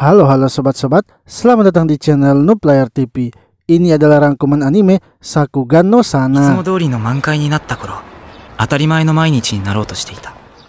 Halo sobat-sobat, selamat datang di channel Nooplayer TV. Ini adalah rangkuman anime Sakugan no Sana.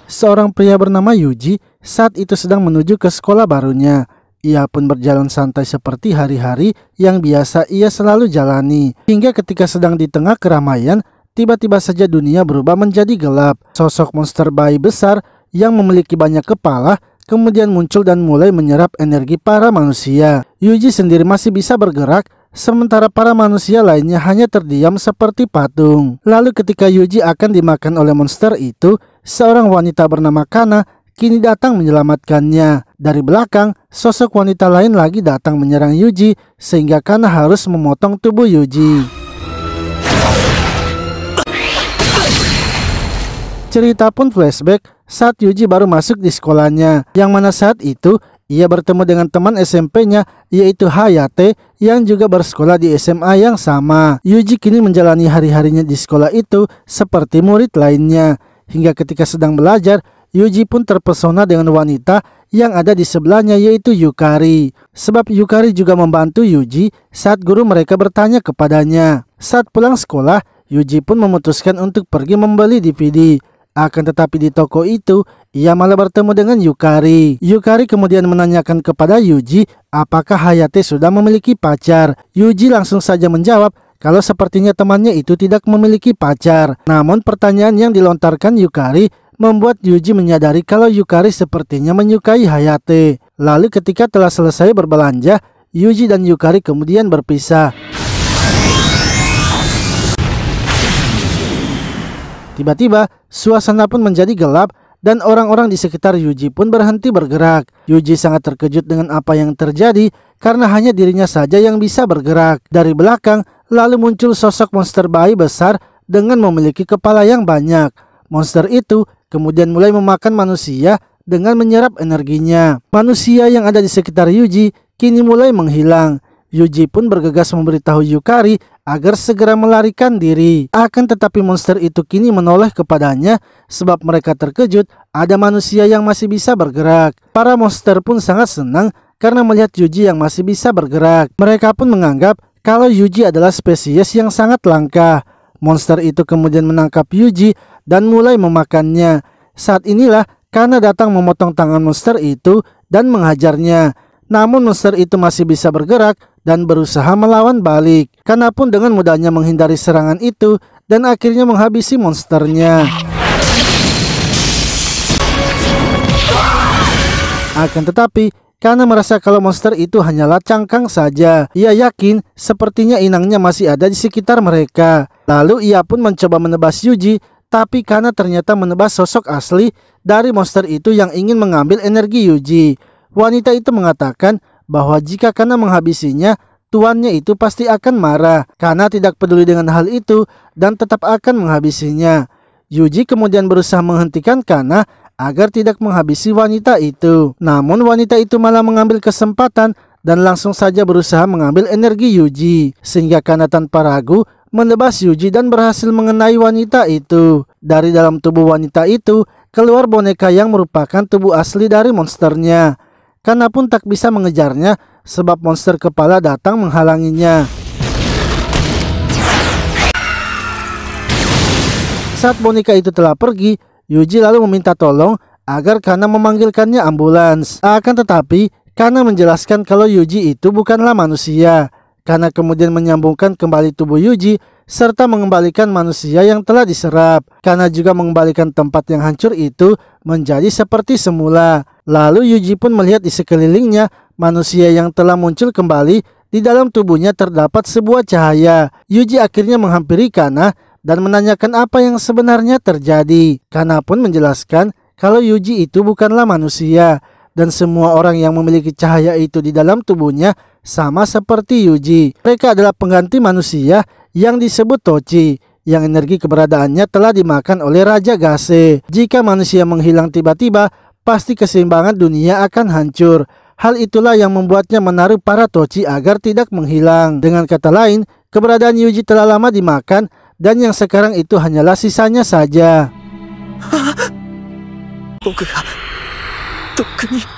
Seorang pria bernama Yuji saat itu sedang menuju ke sekolah barunya. Ia pun berjalan santai seperti hari-hari yang biasa ia selalu jalani. Hingga ketika sedang di tengah keramaian, tiba-tiba saja dunia berubah menjadi gelap. Sosok monster bayi besar yang memiliki banyak kepala kemudian muncul dan mulai menyerap energi para manusia. Yuji sendiri masih bisa bergerak, sementara para manusia lainnya hanya terdiam seperti patung. Lalu ketika Yuji akan dimakan oleh monster itu, seorang wanita bernama Kana kini datang menyelamatkannya. Dari belakang, sosok wanita lain lagi datang menyerang Yuji, sehingga Kana harus memotong tubuh Yuji. Cerita pun flashback saat Yuji baru masuk di sekolahnya, yang mana saat itu ia bertemu dengan teman SMP-nya yaitu Hayate yang juga bersekolah di SMA yang sama. Yuji kini menjalani hari-harinya di sekolah itu seperti murid lainnya. Hingga ketika sedang belajar, Yuji pun terpesona dengan wanita yang ada di sebelahnya yaitu Yukari. Sebab Yukari juga membantu Yuji saat guru mereka bertanya kepadanya. Saat pulang sekolah, Yuji pun memutuskan untuk pergi membeli DVD. Akan tetapi di toko itu, ia malah bertemu dengan Yukari. Yukari kemudian menanyakan kepada Yuji apakah Hayate sudah memiliki pacar. Yuji langsung saja menjawab kalau sepertinya temannya itu tidak memiliki pacar. Namun pertanyaan yang dilontarkan Yukari membuat Yuji menyadari kalau Yukari sepertinya menyukai Hayate. Lalu ketika telah selesai berbelanja, Yuji dan Yukari kemudian berpisah. Tiba-tiba, suasana pun menjadi gelap dan orang-orang di sekitar Yuji pun berhenti bergerak. Yuji sangat terkejut dengan apa yang terjadi karena hanya dirinya saja yang bisa bergerak. Dari belakang, lalu muncul sosok monster bayi besar dengan memiliki kepala yang banyak. Monster itu kemudian mulai memakan manusia dengan menyerap energinya. Manusia yang ada di sekitar Yuji kini mulai menghilang. Yuji pun bergegas memberitahu Yukari agar segera melarikan diri. Akan tetapi monster itu kini menoleh kepadanya sebab mereka terkejut ada manusia yang masih bisa bergerak. Para monster pun sangat senang karena melihat Yuji yang masih bisa bergerak. Mereka pun menganggap kalau Yuji adalah spesies yang sangat langka. Monster itu kemudian menangkap Yuji dan mulai memakannya. Saat inilah Kana datang memotong tangan monster itu dan menghajarnya. Namun monster itu masih bisa bergerak dan berusaha melawan balik. Kana pun dengan mudahnya menghindari serangan itu dan akhirnya menghabisi monsternya. Akan tetapi Kana merasa kalau monster itu hanyalah cangkang saja. Ia yakin sepertinya inangnya masih ada di sekitar mereka. Lalu ia pun mencoba menebas Yuji, tapi Kana ternyata menebas sosok asli dari monster itu yang ingin mengambil energi Yuji. Wanita itu mengatakan bahwa jika Kana menghabisinya, tuannya itu pasti akan marah. Kana tidak peduli dengan hal itu dan tetap akan menghabisinya. Yuji kemudian berusaha menghentikan Kana agar tidak menghabisi wanita itu. Namun wanita itu malah mengambil kesempatan dan langsung saja berusaha mengambil energi Yuji. Sehingga Kana tanpa ragu menebas Yuji dan berhasil mengenai wanita itu. Dari dalam tubuh wanita itu keluar boneka yang merupakan tubuh asli dari monsternya. Kana pun tak bisa mengejarnya sebab monster kepala datang menghalanginya. Saat boneka itu telah pergi, Yuji lalu meminta tolong agar Kana memanggilkannya ambulans. Akan tetapi Kana menjelaskan kalau Yuji itu bukanlah manusia. Kana kemudian menyambungkan kembali tubuh Yuji serta mengembalikan manusia yang telah diserap. Kana juga mengembalikan tempat yang hancur itu menjadi seperti semula. Lalu Yuji pun melihat di sekelilingnya manusia yang telah muncul kembali. Di dalam tubuhnya terdapat sebuah cahaya. Yuji akhirnya menghampiri Kana dan menanyakan apa yang sebenarnya terjadi. Kana pun menjelaskan kalau Yuji itu bukanlah manusia dan semua orang yang memiliki cahaya itu di dalam tubuhnya sama seperti Yuji. Mereka adalah pengganti manusia yang disebut Tochi, yang energi keberadaannya telah dimakan oleh Raja Gase. Jika manusia menghilang tiba-tiba, pasti keseimbangan dunia akan hancur. Hal itulah yang membuatnya menaruh para Tochi agar tidak menghilang. Dengan kata lain, keberadaan Yuji telah lama dimakan dan yang sekarang itu hanyalah sisanya saja.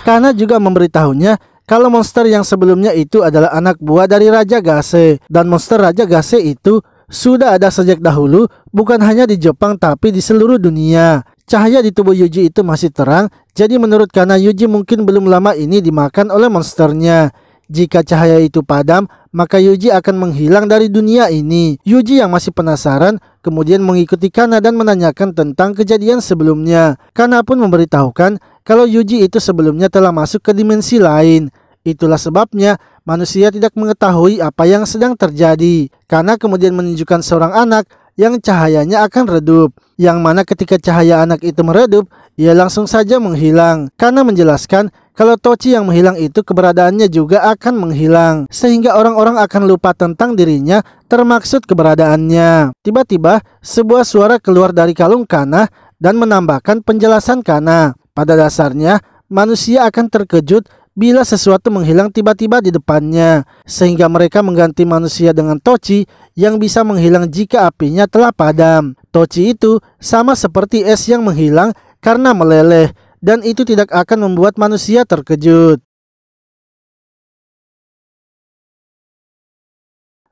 Kana juga memberitahunya kalau monster yang sebelumnya itu adalah anak buah dari Raja Gase. Dan monster Raja Gase itu sudah ada sejak dahulu, bukan hanya di Jepang tapi di seluruh dunia. Cahaya di tubuh Yuji itu masih terang, jadi menurut Kana, Yuji mungkin belum lama ini dimakan oleh monsternya. Jika cahaya itu padam, maka Yuji akan menghilang dari dunia ini. Yuji yang masih penasaran kemudian mengikuti Kana dan menanyakan tentang kejadian sebelumnya. Kana pun memberitahukan kalau Yuji itu sebelumnya telah masuk ke dimensi lain. Itulah sebabnya manusia tidak mengetahui apa yang sedang terjadi. Kana kemudian menunjukkan seorang anak yang cahayanya akan redup, yang mana ketika cahaya anak itu meredup, ia langsung saja menghilang. Kana menjelaskan kalau Tochi yang menghilang itu keberadaannya juga akan menghilang, sehingga orang-orang akan lupa tentang dirinya, termaksud keberadaannya. Tiba-tiba sebuah suara keluar dari kalung Kana dan menambahkan penjelasan Kana. Pada dasarnya manusia akan terkejut bila sesuatu menghilang tiba-tiba di depannya, sehingga mereka mengganti manusia dengan Tochi yang bisa menghilang jika apinya telah padam. Tochi itu sama seperti es yang menghilang karena meleleh, dan itu tidak akan membuat manusia terkejut.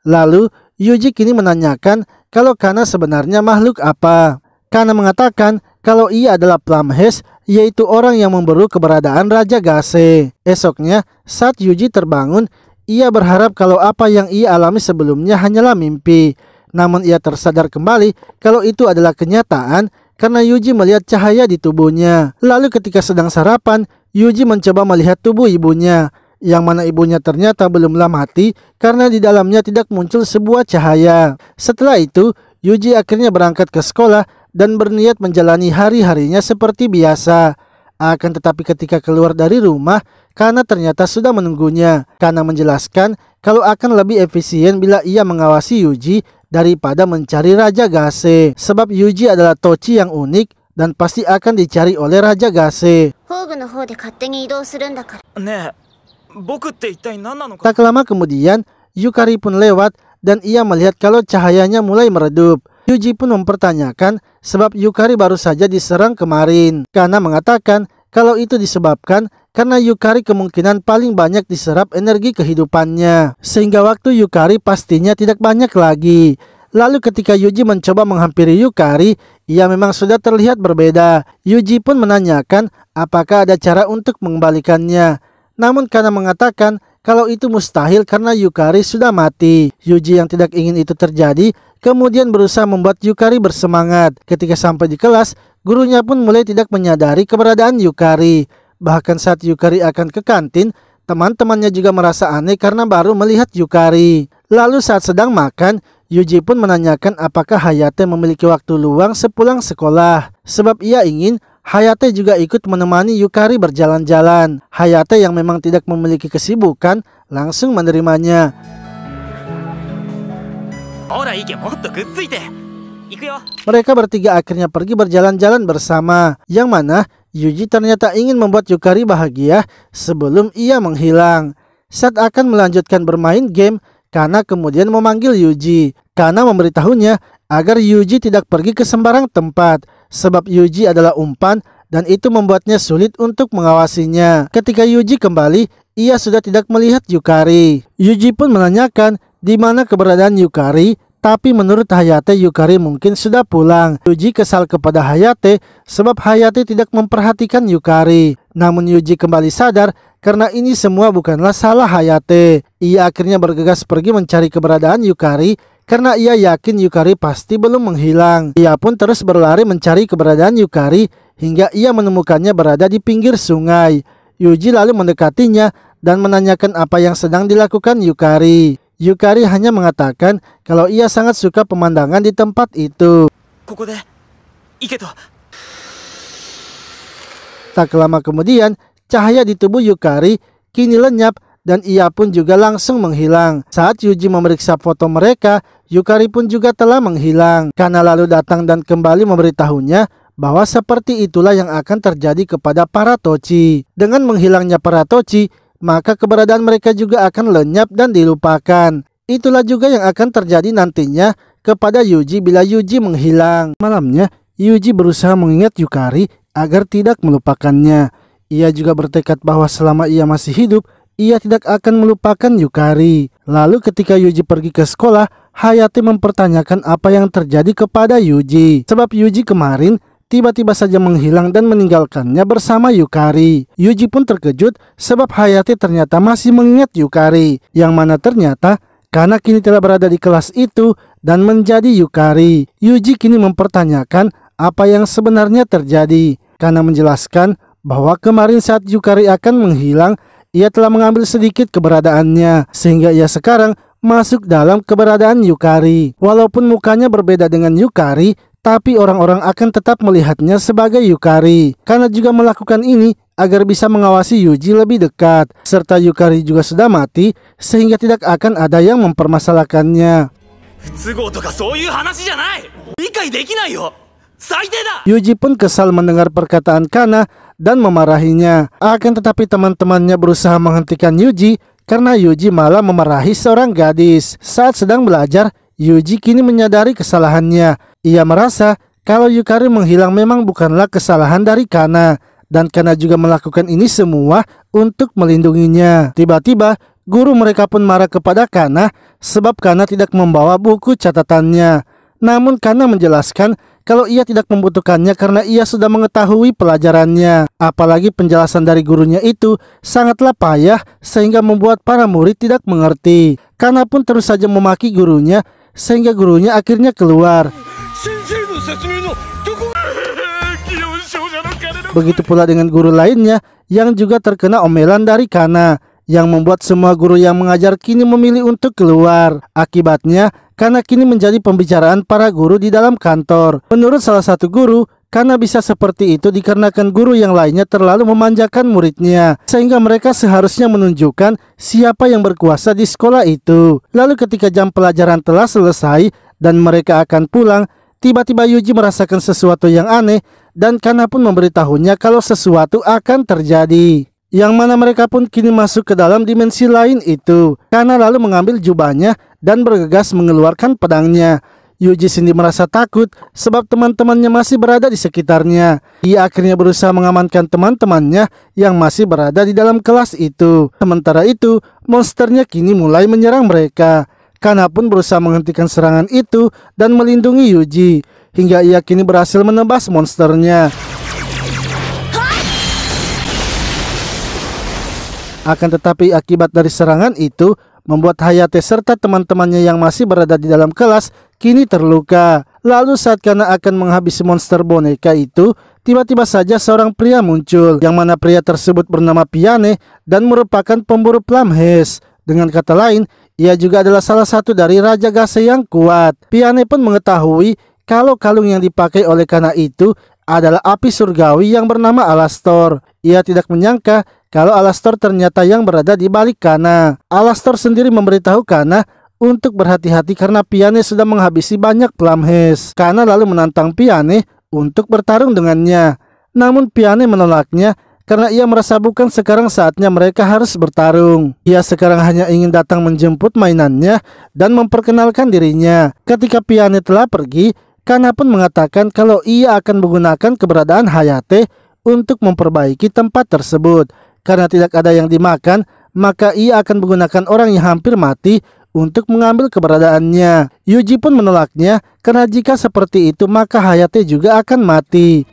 Lalu Yuji kini menanyakan kalau Kana sebenarnya makhluk apa. Kana mengatakan kalau ia adalah Flamhes, yaitu orang yang memburu keberadaan Raja Gase. Esoknya, saat Yuji terbangun, ia berharap kalau apa yang ia alami sebelumnya hanyalah mimpi. Namun ia tersadar kembali kalau itu adalah kenyataan karena Yuji melihat cahaya di tubuhnya. Lalu ketika sedang sarapan, Yuji mencoba melihat tubuh ibunya, yang mana ibunya ternyata belumlah mati karena di dalamnya tidak muncul sebuah cahaya. Setelah itu, Yuji akhirnya berangkat ke sekolah dan berniat menjalani hari-harinya seperti biasa. Akan tetapi ketika keluar dari rumah, Kana ternyata sudah menunggunya. Kana menjelaskan kalau akan lebih efisien bila ia mengawasi Yuji daripada mencari Raja Gase. Sebab Yuji adalah Tochi yang unik dan pasti akan dicari oleh Raja Gase. Tak lama kemudian, Yukari pun lewat dan ia melihat kalau cahayanya mulai meredup. Yuji pun mempertanyakan sebab Yukari baru saja diserang kemarin. Kana mengatakan kalau itu disebabkan karena Yukari kemungkinan paling banyak diserap energi kehidupannya, sehingga waktu Yukari pastinya tidak banyak lagi. Lalu ketika Yuji mencoba menghampiri Yukari, ia memang sudah terlihat berbeda. Yuji pun menanyakan apakah ada cara untuk mengembalikannya. Namun Kana mengatakan kalau itu mustahil karena Yukari sudah mati. Yuji yang tidak ingin itu terjadi kemudian berusaha membuat Yukari bersemangat. Ketika sampai di kelas, gurunya pun mulai tidak menyadari keberadaan Yukari. Bahkan saat Yukari akan ke kantin, teman-temannya juga merasa aneh karena baru melihat Yukari. Lalu saat sedang makan, Yuji pun menanyakan apakah Hayate memiliki waktu luang sepulang sekolah. Sebab ia ingin Hayate juga ikut menemani Yukari berjalan-jalan. Hayate yang memang tidak memiliki kesibukan langsung menerimanya. Mereka bertiga akhirnya pergi berjalan-jalan bersama, yang mana Yuji ternyata ingin membuat Yukari bahagia sebelum ia menghilang. Saat akan melanjutkan bermain game, Kana kemudian memanggil Yuji. Kana memberitahunya agar Yuji tidak pergi ke sembarang tempat, sebab Yuji adalah umpan dan itu membuatnya sulit untuk mengawasinya. Ketika Yuji kembali, ia sudah tidak melihat Yukari. Yuji pun menanyakan di mana keberadaan Yukari, tapi menurut Hayate Yukari mungkin sudah pulang. Yuji kesal kepada Hayate sebab Hayate tidak memperhatikan Yukari. Namun Yuji kembali sadar karena ini semua bukanlah salah Hayate. Ia akhirnya bergegas pergi mencari keberadaan Yukari karena ia yakin Yukari pasti belum menghilang. Ia pun terus berlari mencari keberadaan Yukari hingga ia menemukannya berada di pinggir sungai. Yuji lalu mendekatinya dan menanyakan apa yang sedang dilakukan Yukari. Yukari hanya mengatakan kalau ia sangat suka pemandangan di tempat itu. Tak lama kemudian, cahaya di tubuh Yukari kini lenyap dan ia pun juga langsung menghilang. Saat Yuji memeriksa foto mereka, Yukari pun juga telah menghilang. Kana lalu datang dan kembali memberitahunya bahwa seperti itulah yang akan terjadi kepada para Tochi. Dengan menghilangnya para Tochi, maka keberadaan mereka juga akan lenyap dan dilupakan. Itulah juga yang akan terjadi nantinya kepada Yuji bila Yuji menghilang. Malamnya, Yuji berusaha mengingat Yukari agar tidak melupakannya. Ia juga bertekad bahwa selama ia masih hidup, ia tidak akan melupakan Yukari. Lalu ketika Yuji pergi ke sekolah, Hayate mempertanyakan apa yang terjadi kepada Yuji. Sebab Yuji kemarin tiba-tiba saja menghilang dan meninggalkannya bersama Yukari. Yuji pun terkejut sebab Hayate ternyata masih mengingat Yukari, yang mana ternyata Kana kini telah berada di kelas itu dan menjadi Yukari. Yuji kini mempertanyakan apa yang sebenarnya terjadi. Kana menjelaskan bahwa kemarin saat Yukari akan menghilang, ia telah mengambil sedikit keberadaannya, sehingga ia sekarang masuk dalam keberadaan Yukari. Walaupun mukanya berbeda dengan Yukari, tapi orang-orang akan tetap melihatnya sebagai Yukari. Kana juga melakukan ini agar bisa mengawasi Yuji lebih dekat. Serta Yukari juga sudah mati, sehingga tidak akan ada yang mempermasalahkannya. Yuji pun kesal mendengar perkataan Kana dan memarahinya. Akan tetapi teman-temannya berusaha menghentikan Yuji karena Yuji malah memarahi seorang gadis. Saat sedang belajar, Yuji kini menyadari kesalahannya. Ia merasa kalau Yukari menghilang memang bukanlah kesalahan dari Kana, dan Kana juga melakukan ini semua untuk melindunginya. Tiba-tiba guru mereka pun marah kepada Kana sebab Kana tidak membawa buku catatannya. Namun Kana menjelaskan kalau ia tidak membutuhkannya karena ia sudah mengetahui pelajarannya. Apalagi penjelasan dari gurunya itu sangatlah payah sehingga membuat para murid tidak mengerti. Kana pun terus saja memaki gurunya sehingga gurunya akhirnya keluar. Begitu pula dengan guru lainnya yang juga terkena omelan dari Kana, yang membuat semua guru yang mengajar kini memilih untuk keluar. Akibatnya, Kana kini menjadi pembicaraan para guru di dalam kantor. Menurut salah satu guru, Kana bisa seperti itu dikarenakan guru yang lainnya terlalu memanjakan muridnya, sehingga mereka seharusnya menunjukkan siapa yang berkuasa di sekolah itu. Lalu ketika jam pelajaran telah selesai dan mereka akan pulang, tiba-tiba Yuji merasakan sesuatu yang aneh dan Kana pun memberitahunya kalau sesuatu akan terjadi. Yang mana mereka pun kini masuk ke dalam dimensi lain itu. Kana lalu mengambil jubahnya dan bergegas mengeluarkan pedangnya. Yuji sendiri merasa takut sebab teman-temannya masih berada di sekitarnya. Ia akhirnya berusaha mengamankan teman-temannya yang masih berada di dalam kelas itu. Sementara itu, monsternya kini mulai menyerang mereka. Kana pun berusaha menghentikan serangan itu dan melindungi Yuji, hingga ia kini berhasil menebas monsternya. Akan tetapi akibat dari serangan itu membuat Hayate serta teman-temannya yang masih berada di dalam kelas kini terluka. Lalu saat Kana akan menghabisi monster boneka itu, tiba-tiba saja seorang pria muncul, yang mana pria tersebut bernama Piane dan merupakan pemburu Flamhes. Dengan kata lain, ia juga adalah salah satu dari Raja Gase yang kuat. Piane pun mengetahui kalau kalung yang dipakai oleh Kana itu adalah api surgawi yang bernama Alastor. Ia tidak menyangka kalau Alastor ternyata yang berada di balik Kana. Alastor sendiri memberitahu Kana untuk berhati-hati karena Piane sudah menghabisi banyak Flamhes. Kana lalu menantang Piane untuk bertarung dengannya. Namun Piane menolaknya karena ia merasa bukan sekarang saatnya mereka harus bertarung. Ia sekarang hanya ingin datang menjemput mainannya dan memperkenalkan dirinya. Ketika Piane telah pergi, Kana pun mengatakan kalau ia akan menggunakan keberadaan Hayate untuk memperbaiki tempat tersebut. Karena tidak ada yang dimakan, maka ia akan menggunakan orang yang hampir mati untuk mengambil keberadaannya. Yuji pun menolaknya karena jika seperti itu maka Hayate juga akan mati.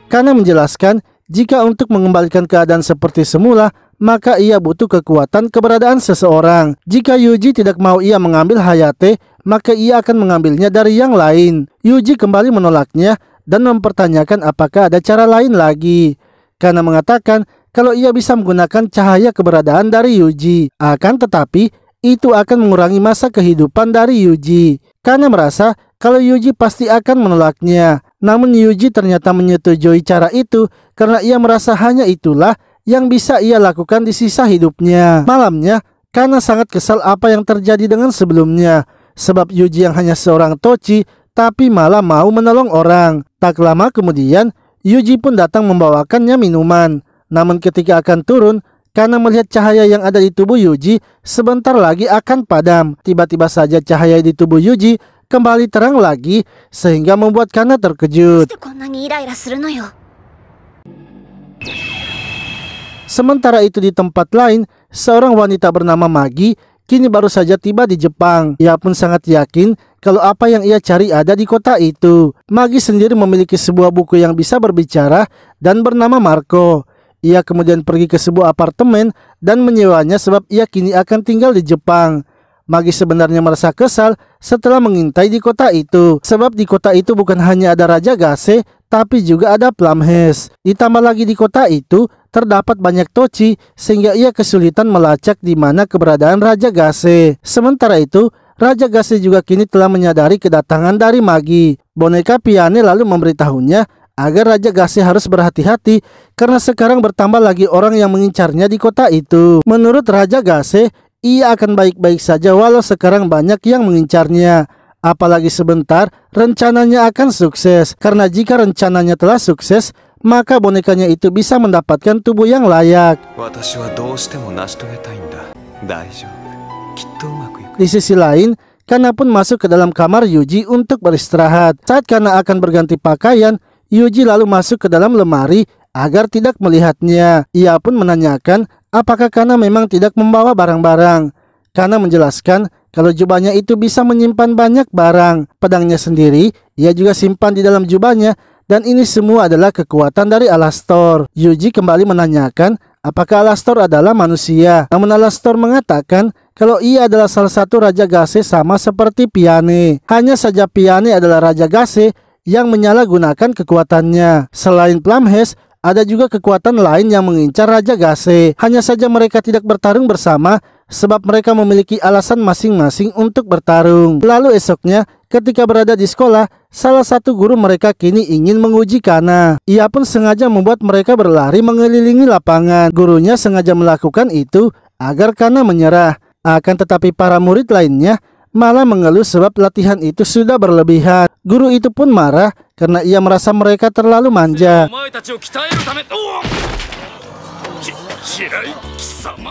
Kana menjelaskan jika untuk mengembalikan keadaan seperti semula, maka ia butuh kekuatan keberadaan seseorang. Jika Yuji tidak mau ia mengambil Hayate, maka ia akan mengambilnya dari yang lain. Yuji kembali menolaknya dan mempertanyakan apakah ada cara lain lagi. Kana mengatakan kalau ia bisa menggunakan cahaya keberadaan dari Yuji. Akan tetapi, itu akan mengurangi masa kehidupan dari Yuji. Kana merasa kalau Yuji pasti akan menolaknya. Namun Yuji ternyata menyetujui cara itu karena ia merasa hanya itulah yang bisa ia lakukan di sisa hidupnya. Malamnya, Kana sangat kesal apa yang terjadi dengan sebelumnya. Sebab Yuji yang hanya seorang tochi, tapi malah mau menolong orang. Tak lama kemudian, Yuji pun datang membawakannya minuman. Namun ketika akan turun, Kana melihat cahaya yang ada di tubuh Yuji sebentar lagi akan padam. Tiba-tiba saja cahaya di tubuh Yuji kembali terang lagi sehingga membuat Kana terkejut. Sementara itu di tempat lain, seorang wanita bernama Magi kini baru saja tiba di Jepang. Ia pun sangat yakin kalau apa yang ia cari ada di kota itu. Magi sendiri memiliki sebuah buku yang bisa berbicara dan bernama Marco. Ia kemudian pergi ke sebuah apartemen dan menyewanya sebab ia kini akan tinggal di Jepang. Magi sebenarnya merasa kesal setelah mengintai di kota itu. Sebab di kota itu bukan hanya ada Raja Gase, tapi juga ada Flamhes. Ditambah lagi di kota itu terdapat banyak tochi sehingga ia kesulitan melacak di mana keberadaan Raja Gase. Sementara itu, Raja Gase juga kini telah menyadari kedatangan dari Magi. Boneka Piane lalu memberitahunya agar Raja Gase harus berhati-hati karena sekarang bertambah lagi orang yang mengincarnya di kota itu. Menurut Raja Gase, ia akan baik-baik saja walau sekarang banyak yang mengincarnya. Apalagi sebentar rencananya akan sukses. Karena jika rencananya telah sukses, maka bonekanya itu bisa mendapatkan tubuh yang layak. Di sisi lain, Kana pun masuk ke dalam kamar Yuji untuk beristirahat. Saat Kana akan berganti pakaian, Yuji lalu masuk ke dalam lemari agar tidak melihatnya. Ia pun menanyakan apakah Kana memang tidak membawa barang-barang. Kana menjelaskan kalau jubahnya itu bisa menyimpan banyak barang. Pedangnya sendiri ia juga simpan di dalam jubahnya dan ini semua adalah kekuatan dari Alastor. Yuji kembali menanyakan apakah Alastor adalah manusia. Namun Alastor mengatakan kalau ia adalah salah satu Raja Gase sama seperti Piane. Hanya saja Piane adalah Raja Gase yang menyalahgunakan kekuatannya. Selain Flamhes, ada juga kekuatan lain yang mengincar Raja Gase. Hanya saja mereka tidak bertarung bersama sebab mereka memiliki alasan masing-masing untuk bertarung. Lalu esoknya, ketika berada di sekolah, salah satu guru mereka kini ingin menguji Kana. Ia pun sengaja membuat mereka berlari mengelilingi lapangan. Gurunya sengaja melakukan itu agar Kana menyerah. Akan tetapi para murid lainnya malah mengeluh sebab latihan itu sudah berlebihan. Guru itu pun marah karena ia merasa mereka terlalu manja.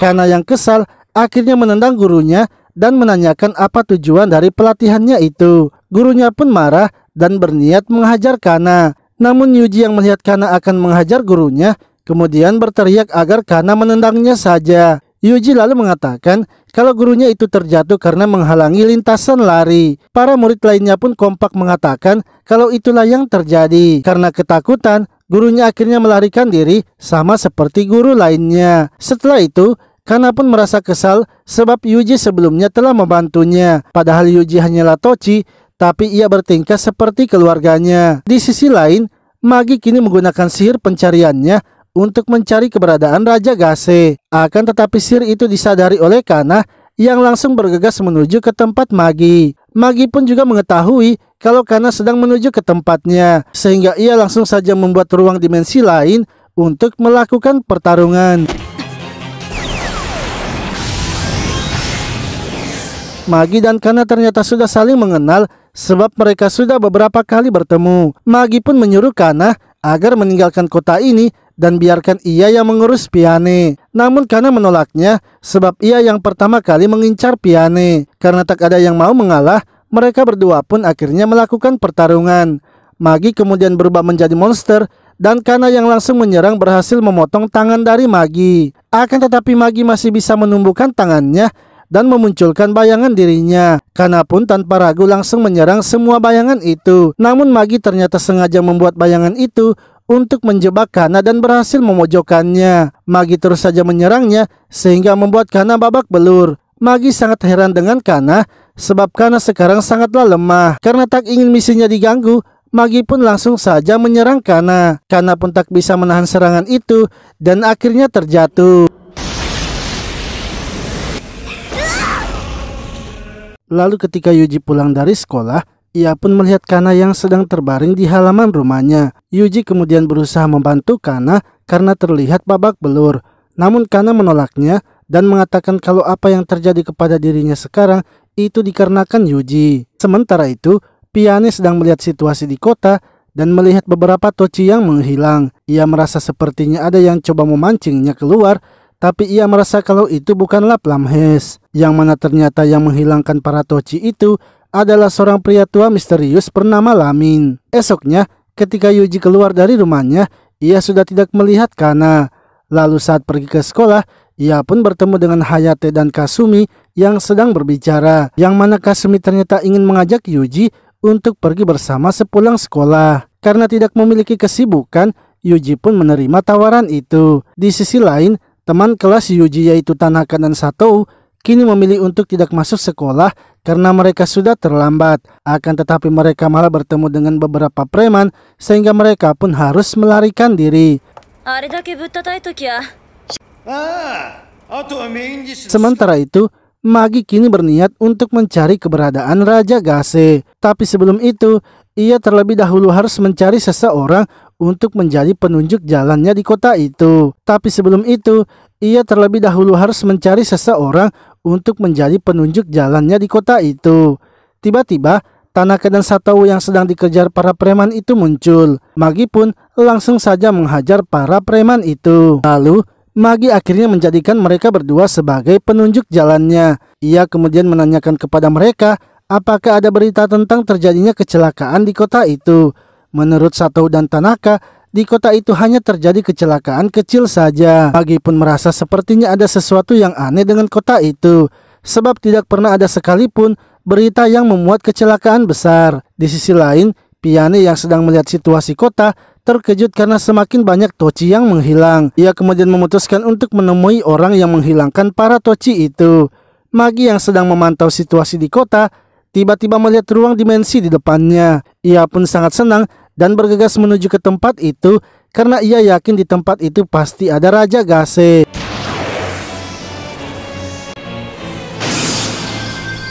Kana yang kesal akhirnya menendang gurunya dan menanyakan apa tujuan dari pelatihannya itu. Gurunya pun marah dan berniat menghajar Kana. Namun Yuji yang melihat Kana akan menghajar gurunya kemudian berteriak agar Kana menendangnya saja. Yuji lalu mengatakan kalau gurunya itu terjatuh karena menghalangi lintasan lari. Para murid lainnya pun kompak mengatakan kalau itulah yang terjadi. Karena ketakutan, gurunya akhirnya melarikan diri sama seperti guru lainnya. Setelah itu, Kana pun merasa kesal sebab Yuji sebelumnya telah membantunya. Padahal Yuji hanyalah tochi, tapi ia bertingkah seperti keluarganya. Di sisi lain, Magi kini menggunakan sihir pencariannya untuk mencari keberadaan Raja Gase. Akan tetapi sihir itu disadari oleh Kana yang langsung bergegas menuju ke tempat Magi. Magi pun juga mengetahui kalau Kana sedang menuju ke tempatnya, sehingga ia langsung saja membuat ruang dimensi lain untuk melakukan pertarungan. Magi dan Kana ternyata sudah saling mengenal sebab mereka sudah beberapa kali bertemu. Magi pun menyuruh Kana agar meninggalkan kota ini dan biarkan ia yang mengurus Piane. Namun Kana menolaknya sebab ia yang pertama kali mengincar Piane. Karena tak ada yang mau mengalah, mereka berdua pun akhirnya melakukan pertarungan. Magi kemudian berubah menjadi monster dan Kana yang langsung menyerang berhasil memotong tangan dari Magi. Akan tetapi Magi masih bisa menumbuhkan tangannya dan memunculkan bayangan dirinya. Kana pun tanpa ragu langsung menyerang semua bayangan itu. Namun Magi ternyata sengaja membuat bayangan itu untuk menjebak Kana dan berhasil memojokkannya. Magi terus saja menyerangnya sehingga membuat Kana babak belur. Magi sangat heran dengan Kana sebab Kana sekarang sangatlah lemah. Karena tak ingin misinya diganggu, Magi pun langsung saja menyerang Kana. Kana pun tak bisa menahan serangan itu dan akhirnya terjatuh. Lalu ketika Yuji pulang dari sekolah, ia pun melihat Kana yang sedang terbaring di halaman rumahnya. Yuji kemudian berusaha membantu Kana karena terlihat babak belur. Namun Kana menolaknya dan mengatakan kalau apa yang terjadi kepada dirinya sekarang itu dikarenakan Yuji. Sementara itu, Piane sedang melihat situasi di kota dan melihat beberapa tochi yang menghilang. Ia merasa sepertinya ada yang coba memancingnya keluar, tapi ia merasa kalau itu bukanlah Flamhes. Yang mana ternyata yang menghilangkan para tochi itu adalah seorang pria tua misterius bernama Lamin. Esoknya, ketika Yuji keluar dari rumahnya, ia sudah tidak melihat Kana. Lalu saat pergi ke sekolah, ia pun bertemu dengan Hayate dan Kasumi yang sedang berbicara, yang mana Kasumi ternyata ingin mengajak Yuji untuk pergi bersama sepulang sekolah. Karena tidak memiliki kesibukan, Yuji pun menerima tawaran itu. Di sisi lain, teman kelas Yuji yaitu Tanaka dan Satou kini memilih untuk tidak masuk sekolah karena mereka sudah terlambat. Akan tetapi mereka malah bertemu dengan beberapa preman sehingga mereka pun harus melarikan diri. Sementara itu, Magi kini berniat untuk mencari keberadaan Raja Gase. Tapi sebelum itu, ia terlebih dahulu harus mencari seseorang untuk menjadi penunjuk jalannya di kota itu. Tiba-tiba, Tanaka dan Satou yang sedang dikejar para preman itu muncul. Magi pun langsung saja menghajar para preman itu. Lalu, Magi akhirnya menjadikan mereka berdua sebagai penunjuk jalannya. Ia kemudian menanyakan kepada mereka apakah ada berita tentang terjadinya kecelakaan di kota itu. Menurut Satou dan Tanaka, di kota itu hanya terjadi kecelakaan kecil saja. Magi pun merasa sepertinya ada sesuatu yang aneh dengan kota itu, sebab tidak pernah ada sekalipun berita yang memuat kecelakaan besar. Di sisi lain, Piane yang sedang melihat situasi kota terkejut karena semakin banyak tochi yang menghilang. Ia kemudian memutuskan untuk menemui orang yang menghilangkan para tochi itu. Magi yang sedang memantau situasi di kota tiba-tiba melihat ruang dimensi di depannya. Ia pun sangat senang dan bergegas menuju ke tempat itu karena ia yakin di tempat itu pasti ada Raja Gase.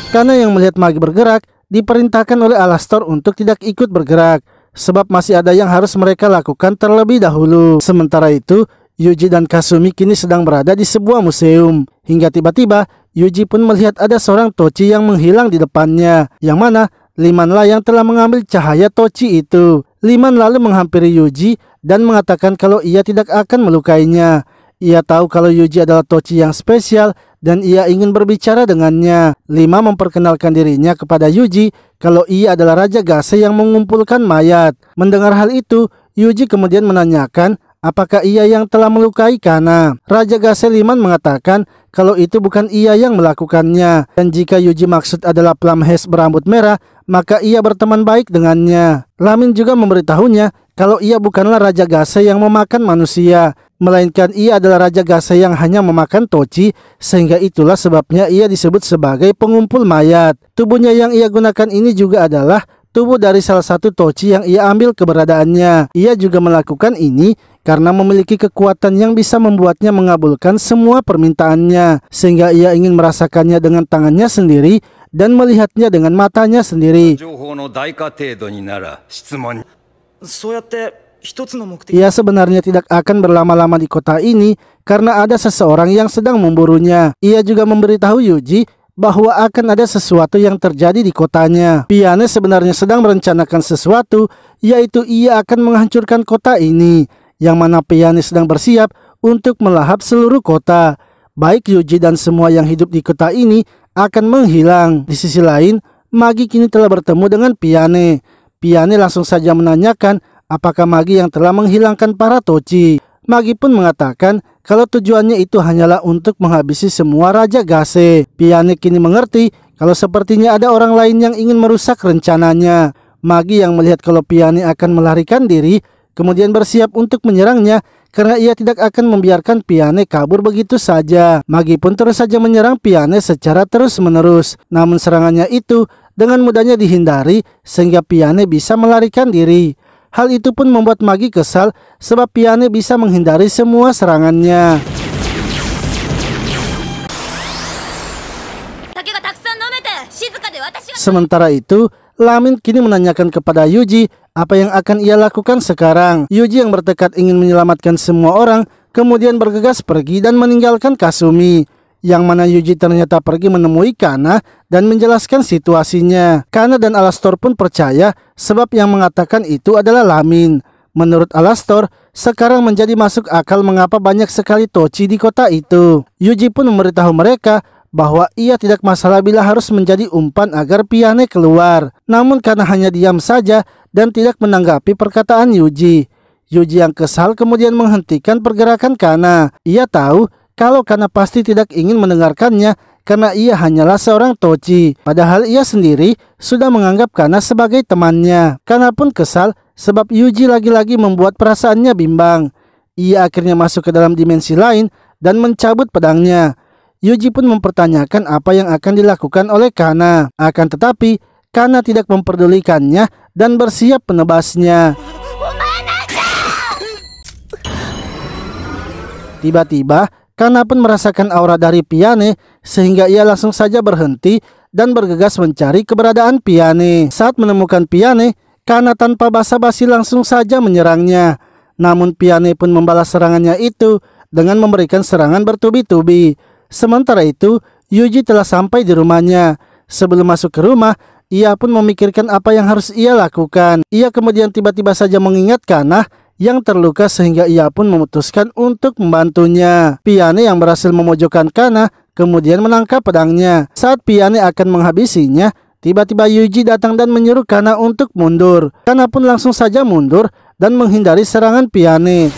Karena yang melihat Magi bergerak diperintahkan oleh Alastor untuk tidak ikut bergerak, sebab masih ada yang harus mereka lakukan terlebih dahulu. Sementara itu, Yuji dan Kasumi kini sedang berada di sebuah museum. Hingga tiba-tiba, Yuji pun melihat ada seorang tochi yang menghilang di depannya, yang mana Limanlah yang telah mengambil cahaya tochi itu. Liman lalu menghampiri Yuji dan mengatakan kalau ia tidak akan melukainya. Ia tahu kalau Yuji adalah tochi yang spesial dan ia ingin berbicara dengannya. Lima memperkenalkan dirinya kepada Yuji kalau ia adalah Raja Gase yang mengumpulkan mayat. Mendengar hal itu, Yuji kemudian menanyakan apakah ia yang telah melukai Kana. Raja Gase Liman mengatakan kalau itu bukan ia yang melakukannya. Dan jika Yuji maksud adalah Plumhaze berambut merah, maka ia berteman baik dengannya. Lamin juga memberitahunya kalau ia bukanlah Raja Gase yang memakan manusia, melainkan ia adalah Raja Gase yang hanya memakan tochi, sehingga itulah sebabnya ia disebut sebagai pengumpul mayat. Tubuhnya yang ia gunakan ini juga adalah tubuh dari salah satu tochi yang ia ambil keberadaannya. Ia juga melakukan ini karena memiliki kekuatan yang bisa membuatnya mengabulkan semua permintaannya, sehingga ia ingin merasakannya dengan tangannya sendiri dan melihatnya dengan matanya sendiri. Ia sebenarnya tidak akan berlama-lama di kota ini karena ada seseorang yang sedang memburunya. Ia juga memberitahu Yuji bahwa akan ada sesuatu yang terjadi di kotanya. Piane sebenarnya sedang merencanakan sesuatu, yaitu ia akan menghancurkan kota ini, yang mana Piane sedang bersiap untuk melahap seluruh kota. Baik Yuji dan semua yang hidup di kota ini akan menghilang. Di sisi lain, Magi kini telah bertemu dengan Piane. Piane langsung saja menanyakan apakah Magi yang telah menghilangkan para tochi. Magi pun mengatakan kalau tujuannya itu hanyalah untuk menghabisi semua Raja Gase. Piane kini mengerti kalau sepertinya ada orang lain yang ingin merusak rencananya. Magi yang melihat kalau Piane akan melarikan diri, kemudian bersiap untuk menyerangnya karena ia tidak akan membiarkan Piane kabur begitu saja. Magi pun terus saja menyerang Piane secara terus-menerus. Namun serangannya itu dengan mudahnya dihindari sehingga Piane bisa melarikan diri. Hal itu pun membuat Magi kesal sebab Piane bisa menghindari semua serangannya. Sementara itu, Lamin kini menanyakan kepada Yuji apa yang akan ia lakukan sekarang. Yuji yang bertekad ingin menyelamatkan semua orang kemudian bergegas pergi dan meninggalkan Kasumi, yang mana Yuji ternyata pergi menemui Kana dan menjelaskan situasinya. Kana dan Alastor pun percaya sebab yang mengatakan itu adalah Lamin. Menurut Alastor, sekarang menjadi masuk akal mengapa banyak sekali tochi di kota itu. Yuji pun memberitahu mereka bahwa ia tidak masalah bila harus menjadi umpan agar Piane keluar. Namun karena hanya diam saja dan tidak menanggapi perkataan Yuji, Yuji yang kesal kemudian menghentikan pergerakan Kana. Ia tahu kalau Kana pasti tidak ingin mendengarkannya karena ia hanyalah seorang Tochi. Padahal ia sendiri sudah menganggap Kana sebagai temannya. Kana pun kesal sebab Yuji lagi-lagi membuat perasaannya bimbang. Ia akhirnya masuk ke dalam dimensi lain dan mencabut pedangnya. Yuji pun mempertanyakan apa yang akan dilakukan oleh Kana. Akan tetapi Kana tidak memperdulikannya dan bersiap menebasnya. Tiba-tiba Kana pun merasakan aura dari Piane sehingga ia langsung saja berhenti dan bergegas mencari keberadaan Piane. Saat menemukan Piane, Kana tanpa basa-basi langsung saja menyerangnya. Namun Piane pun membalas serangannya itu dengan memberikan serangan bertubi-tubi. Sementara itu, Yuji telah sampai di rumahnya. Sebelum masuk ke rumah, ia pun memikirkan apa yang harus ia lakukan. Ia kemudian tiba-tiba saja mengingat Kana yang terluka sehingga ia pun memutuskan untuk membantunya. Piane yang berhasil memojokkan Kana kemudian menangkap pedangnya. Saat Piane akan menghabisinya, tiba-tiba Yuji datang dan menyuruh Kana untuk mundur. Kana pun langsung saja mundur dan menghindari serangan Piane.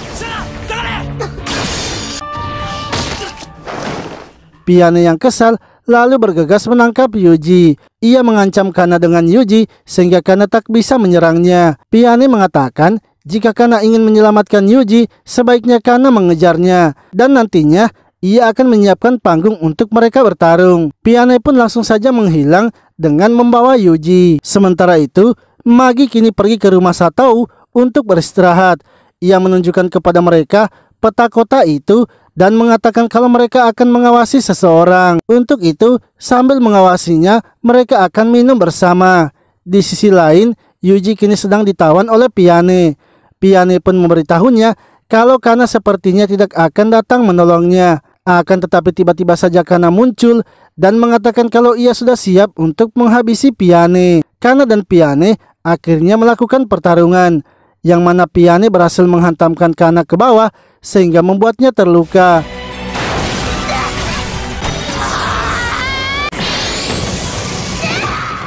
Piane yang kesal lalu bergegas menangkap Yuji. Ia mengancam Kana dengan Yuji sehingga Kana tak bisa menyerangnya. Piane mengatakan jika Kana ingin menyelamatkan Yuji, sebaiknya Kana mengejarnya dan nantinya ia akan menyiapkan panggung untuk mereka bertarung. Piane pun langsung saja menghilang dengan membawa Yuji. Sementara itu, Magi kini pergi ke rumah Satou untuk beristirahat. Ia menunjukkan kepada mereka peta kota itu dan mengatakan kalau mereka akan mengawasi seseorang. Untuk itu, sambil mengawasinya, mereka akan minum bersama. Di sisi lain, Yuji kini sedang ditawan oleh Piane. Piane pun memberitahunya kalau Kana sepertinya tidak akan datang menolongnya. Akan tetapi tiba-tiba saja Kana muncul dan mengatakan kalau ia sudah siap untuk menghabisi Piane. Kana dan Piane akhirnya melakukan pertarungan, yang mana Piane berhasil menghantamkan Kana ke bawah sehingga membuatnya terluka.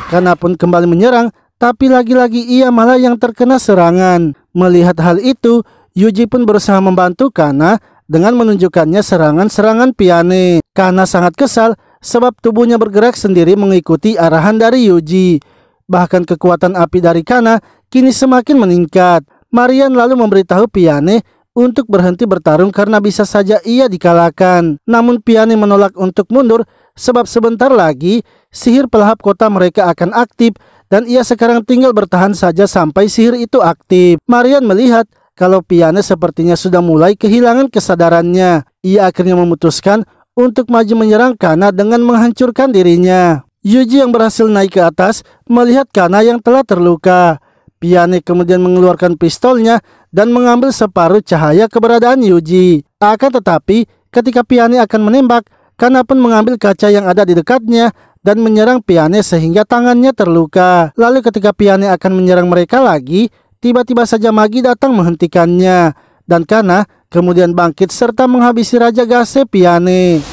Kana pun kembali menyerang, tapi lagi-lagi ia malah yang terkena serangan. Melihat hal itu, Yuji pun berusaha membantu Kana dengan menunjukkannya serangan-serangan Piane. Kana sangat kesal sebab tubuhnya bergerak sendiri mengikuti arahan dari Yuji. Bahkan kekuatan api dari Kana kini semakin meningkat. Marian lalu memberitahu Piane untuk berhenti bertarung karena bisa saja ia dikalahkan. Namun Piane menolak untuk mundur sebab sebentar lagi sihir pelahap kota mereka akan aktif dan ia sekarang tinggal bertahan saja sampai sihir itu aktif. Marian melihat kalau Piane sepertinya sudah mulai kehilangan kesadarannya. Ia akhirnya memutuskan untuk maju menyerang Kana dengan menghancurkan dirinya. Yuji yang berhasil naik ke atas melihat Kana yang telah terluka. Piane kemudian mengeluarkan pistolnya dan mengambil separuh cahaya keberadaan Yuji. Akan tetapi ketika Piane akan menembak, Kana pun mengambil kaca yang ada di dekatnya dan menyerang Piane sehingga tangannya terluka. Lalu ketika Piane akan menyerang mereka lagi, tiba-tiba saja Magi datang menghentikannya dan Kana kemudian bangkit serta menghabisi Raja Gase Piane.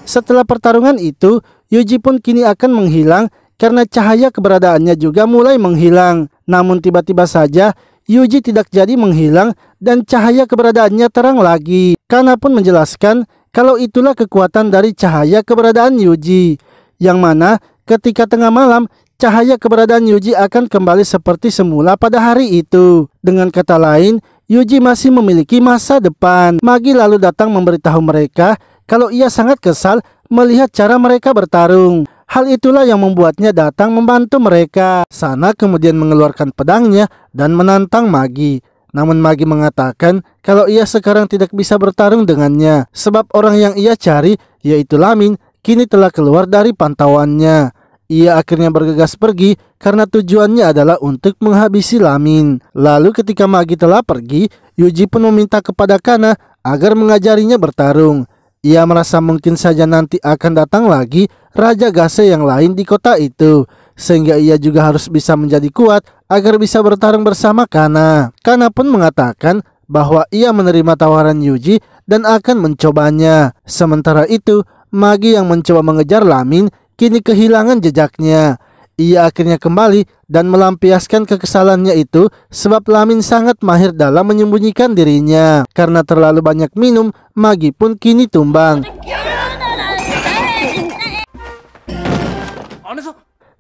Setelah pertarungan itu, Yuji pun kini akan menghilang karena cahaya keberadaannya juga mulai menghilang. Namun tiba-tiba saja Yuji tidak jadi menghilang dan cahaya keberadaannya terang lagi. Kana pun menjelaskan kalau itulah kekuatan dari cahaya keberadaan Yuji, yang mana ketika tengah malam cahaya keberadaan Yuji akan kembali seperti semula pada hari itu. Dengan kata lain, Yuji masih memiliki masa depan. Magi lalu datang memberitahu mereka kalau ia sangat kesal melihat cara mereka bertarung. Hal itulah yang membuatnya datang membantu mereka. Sana kemudian mengeluarkan pedangnya dan menantang Magi. Namun Magi mengatakan kalau ia sekarang tidak bisa bertarung dengannya sebab orang yang ia cari, yaitu Lamin, kini telah keluar dari pantauannya. Ia akhirnya bergegas pergi karena tujuannya adalah untuk menghabisi Lamin. Lalu ketika Magi telah pergi, Yuji pun meminta kepada Kana agar mengajarinya bertarung. Ia merasa mungkin saja nanti akan datang lagi Raja Gase yang lain di kota itu, sehingga ia juga harus bisa menjadi kuat agar bisa bertarung bersama Kana. Kana pun mengatakan bahwa ia menerima tawaran Yuji dan akan mencobanya. Sementara itu, Magi yang mencoba mengejar Lamin kini kehilangan jejaknya. ia akhirnya kembali dan melampiaskan kekesalannya itu sebab Lamin sangat mahir dalam menyembunyikan dirinya. Karena terlalu banyak minum, Magi pun kini tumbang.